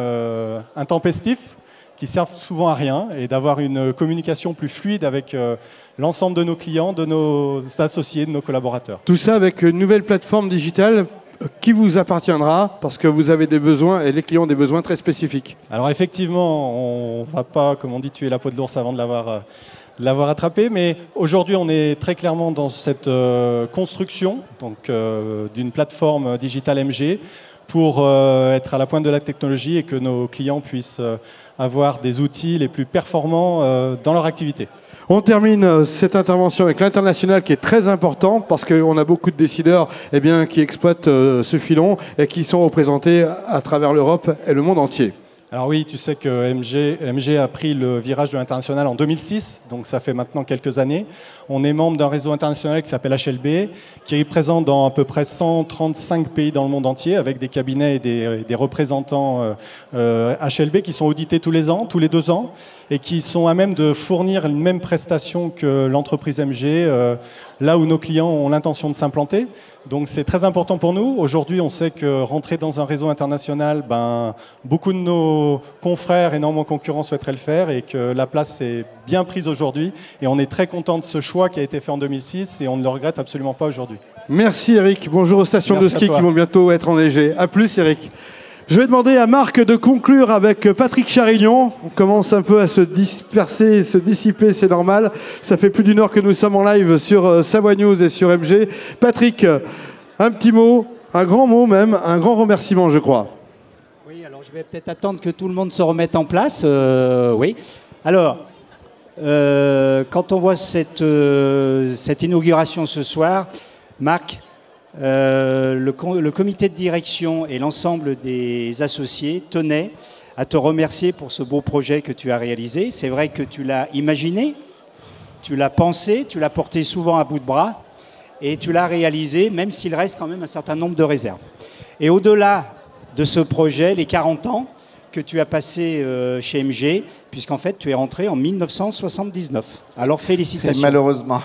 [SPEAKER 5] intempestifs qui servent souvent à rien, et d'avoir une communication plus fluide avec l'ensemble de nos clients, de nos associés, de nos collaborateurs.
[SPEAKER 1] Tout ça avec une nouvelle plateforme digitale qui vous appartiendra, parce que vous avez des besoins et les clients ont des besoins très spécifiques.
[SPEAKER 5] Alors effectivement, on ne va pas, comme on dit, tuer la peau de l'ours avant de l'avoir attrapé, mais aujourd'hui on est très clairement dans cette construction d'une plateforme digitale MG pour être à la pointe de la technologie et que nos clients puissent avoir des outils les plus performants dans leur activité.
[SPEAKER 1] On termine cette intervention avec l'international qui est très important, parce qu'on a beaucoup de décideurs qui exploitent ce filon et qui sont représentés à travers l'Europe et le monde entier.
[SPEAKER 5] Alors oui, tu sais que MG a pris le virage de l'international en 2006, donc ça fait maintenant quelques années. On est membre d'un réseau international qui s'appelle HLB, qui est présent dans à peu près 135 pays dans le monde entier, avec des cabinets et des représentants HLB qui sont audités tous les 2 ans, et qui sont à même de fournir une même prestation que l'entreprise MG, là où nos clients ont l'intention de s'implanter. Donc c'est très important pour nous. Aujourd'hui, on sait que rentrer dans un réseau international, beaucoup de nos confrères et néanmoins concurrents souhaiteraient le faire, et que la place est bien prise aujourd'hui. Et on est très content de ce choix qui a été fait en 2006, et on ne le regrette absolument pas aujourd'hui.
[SPEAKER 1] Merci Eric. Bonjour aux stations
[SPEAKER 5] Merci
[SPEAKER 1] de ski
[SPEAKER 5] à toi.
[SPEAKER 1] qui vont bientôt être enneigées. A plus Eric. Je vais demander à Marc de conclure avec Patrick Charignon. On commence un peu à se disperser, se dissiper, c'est normal. Ça fait plus d'1 heure que nous sommes en live sur Savoie News et sur MG. Patrick, un petit mot, un grand mot même, un grand remerciement, je crois.
[SPEAKER 6] Oui, alors je vais peut-être attendre que tout le monde se remette en place. Oui. Alors, quand on voit cette inauguration ce soir, Marc, le comité de direction et l'ensemble des associés tenaient à te remercier pour ce beau projet que tu as réalisé. C'est vrai que tu l'as imaginé, tu l'as pensé, tu l'as porté souvent à bout de bras, et tu l'as réalisé, même s'il reste quand même un certain nombre de réserves. Et au-delà de ce projet, les 40 ans que tu as passé chez MG, puisqu'en fait tu es rentré en 1979. Alors félicitations.
[SPEAKER 2] Et malheureusement,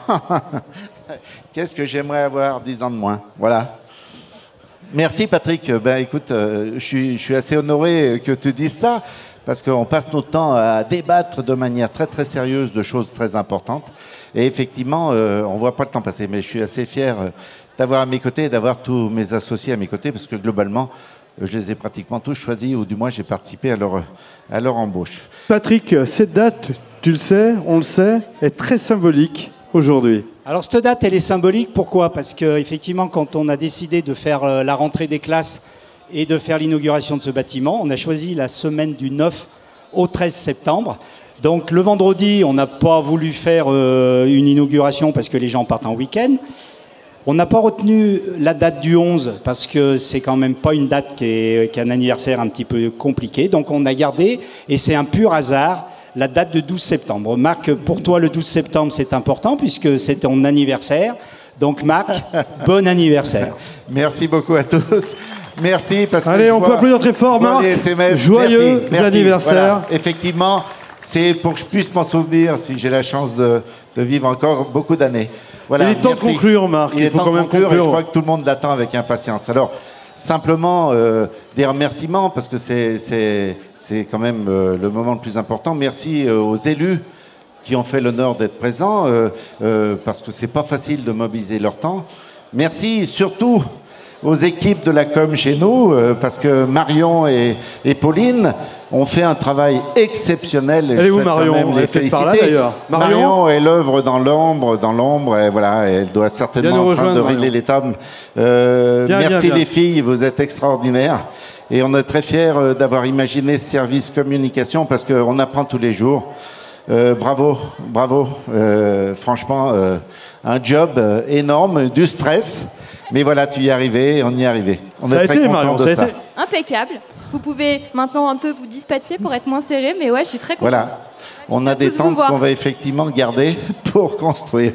[SPEAKER 2] qu'est-ce que j'aimerais avoir 10 ans de moins. Voilà. Merci Patrick. Ben, écoute, je suis assez honoré que tu dises ça, parce qu'on passe notre temps à débattre de manière très très sérieuse de choses très importantes. Et effectivement, on ne voit pas le temps passer, mais je suis assez fier d'avoir à mes côtés et d'avoir tous mes associés à mes côtés, parce que globalement, je les ai pratiquement tous choisis, ou du moins j'ai participé à leur embauche.
[SPEAKER 1] Patrick, cette date, tu le sais, on le sait, est très symbolique aujourd'hui.
[SPEAKER 6] Alors cette date, elle est symbolique, pourquoi? Parce qu'effectivement, quand on a décidé de faire la rentrée des classes et de faire l'inauguration de ce bâtiment, on a choisi la semaine du 9 au 13 septembre. Donc le vendredi, on n'a pas voulu faire une inauguration parce que les gens partent en week-end. On n'a pas retenu la date du 11 parce que c'est quand même pas une date qui est un anniversaire un petit peu compliqué. Donc on a gardé, et c'est un pur hasard, la date de 12 septembre. Marc, pour toi, le 12 septembre, c'est important puisque c'est ton anniversaire. Donc Marc, bon anniversaire.
[SPEAKER 2] Merci beaucoup à tous. Merci. Parce que
[SPEAKER 1] allez, on peut applaudir très fort, Marc. Joyeux anniversaire.
[SPEAKER 2] Voilà. Effectivement, c'est pour que je puisse m'en souvenir si j'ai la chance de vivre encore beaucoup d'années. Voilà,
[SPEAKER 1] il est temps de conclure, Marc.
[SPEAKER 2] Il est temps de conclure, et je crois que tout le monde l'attend avec impatience. Alors, simplement des remerciements, parce que c'est quand même le moment le plus important. Merci aux élus qui ont fait l'honneur d'être présents, parce que c'est pas facile de mobiliser leur temps. Merci surtout aux équipes de la com chez nous, parce que Marion et Pauline ont fait un travail exceptionnel.
[SPEAKER 1] Elle est où, Marion? Elle est faite par là, d'ailleurs.
[SPEAKER 2] Marion est l'œuvre dans l'ombre, et voilà, elle doit certainement en train de régler les tables. Merci les filles, vous êtes extraordinaires. Et on est très fiers d'avoir imaginé ce service communication, parce qu'on apprend tous les jours. Bravo, bravo. Franchement, un job énorme, du stress. Mais voilà, tu y es arrivé, on y est arrivé. On est très contents de ça.
[SPEAKER 9] Impeccable. Vous pouvez maintenant un peu vous dispatcher pour être moins serré, mais ouais, je suis très contente.
[SPEAKER 2] Voilà, on a des tentes qu'on va effectivement garder pour construire.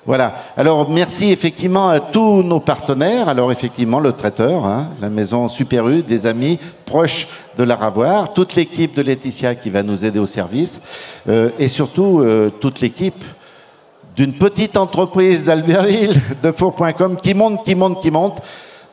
[SPEAKER 2] Voilà. Alors, merci effectivement à tous nos partenaires. Alors, effectivement, le traiteur, hein, la maison Super U, des amis proches de la Ravoire, toute l'équipe de Laetitia qui va nous aider au service, et surtout toute l'équipe d'une petite entreprise d'Albertville, de Four.com, qui monte,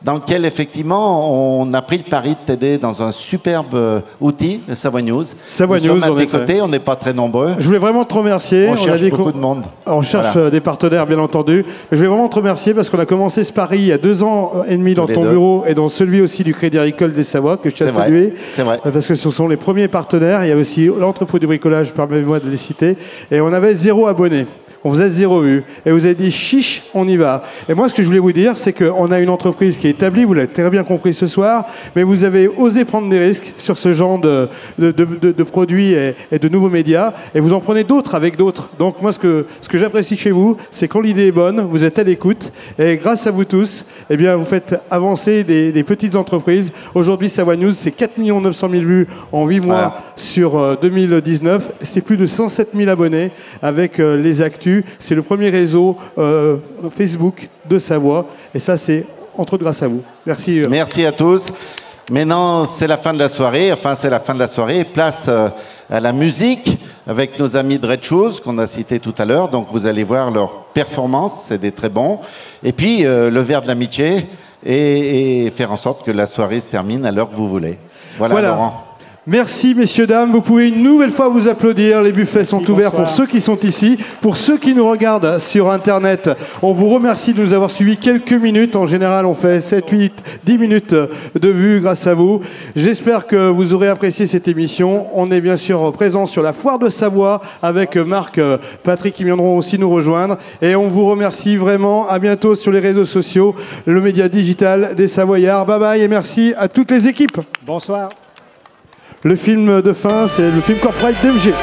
[SPEAKER 2] dans lequel, effectivement, on a pris le pari de t'aider dans un superbe outil, le Savoie News.
[SPEAKER 1] Savoie
[SPEAKER 2] Nous
[SPEAKER 1] News,
[SPEAKER 2] sommes à tes côtés, on n'est pas très nombreux.
[SPEAKER 1] Je voulais vraiment te remercier.
[SPEAKER 2] On cherche beaucoup de monde.
[SPEAKER 1] On cherche des partenaires, bien entendu. Mais je voulais vraiment te remercier parce qu'on a commencé ce pari il y a 2 ans et demi dans ton bureau et dans celui aussi du Crédit Agricole des Savoies, que je tiens à saluer.
[SPEAKER 2] C'est vrai.
[SPEAKER 1] Parce que ce sont les premiers partenaires. Il y a aussi l'entrepôt du bricolage, permettez-moi de les citer. Et on avait 0 abonnés. On vous a 0 vues. Et vous avez dit, chiche, on y va. Et moi, ce que je voulais vous dire, c'est qu'on a une entreprise qui est établie, vous l'avez très bien compris ce soir, mais vous avez osé prendre des risques sur ce genre de produits et de nouveaux médias, et vous en prenez d'autres avec d'autres. Donc moi, ce que j'apprécie chez vous, c'est quand l'idée est bonne, vous êtes à l'écoute, et grâce à vous tous, eh bien, vous faites avancer des petites entreprises. Aujourd'hui, Savoie News, c'est 4 900 000 vues en 8 mois sur 2019. C'est plus de 107 000 abonnés avec les actus. C'est le premier réseau Facebook de Savoie. Et ça, c'est entre autres grâce à vous. Merci.
[SPEAKER 2] Merci à tous. Maintenant, c'est la fin de la soirée. Enfin, c'est la fin de la soirée. Place à la musique avec nos amis de Red Shoes qu'on a cités tout à l'heure. Donc, vous allez voir leur performance. C'est des très bons. Et puis, le verre de l'amitié et faire en sorte que la soirée se termine à l'heure que vous voulez. Voilà. Laurent.
[SPEAKER 1] Merci messieurs, dames. Vous pouvez une nouvelle fois vous applaudir. Les buffets sont ouverts pour ceux qui sont ici. Pour ceux qui nous regardent sur Internet, on vous remercie de nous avoir suivis quelques minutes. En général, on fait 7, 8, 10 minutes de vue grâce à vous. J'espère que vous aurez apprécié cette émission. On est bien sûr présent sur la Foire de Savoie avec Marc, Patrick qui viendront aussi nous rejoindre. Et on vous remercie vraiment. À bientôt sur les réseaux sociaux, le média digital des Savoyards. Bye bye et merci à toutes les équipes.
[SPEAKER 6] Bonsoir.
[SPEAKER 1] Le film de fin, c'est le film Corporate d'MG.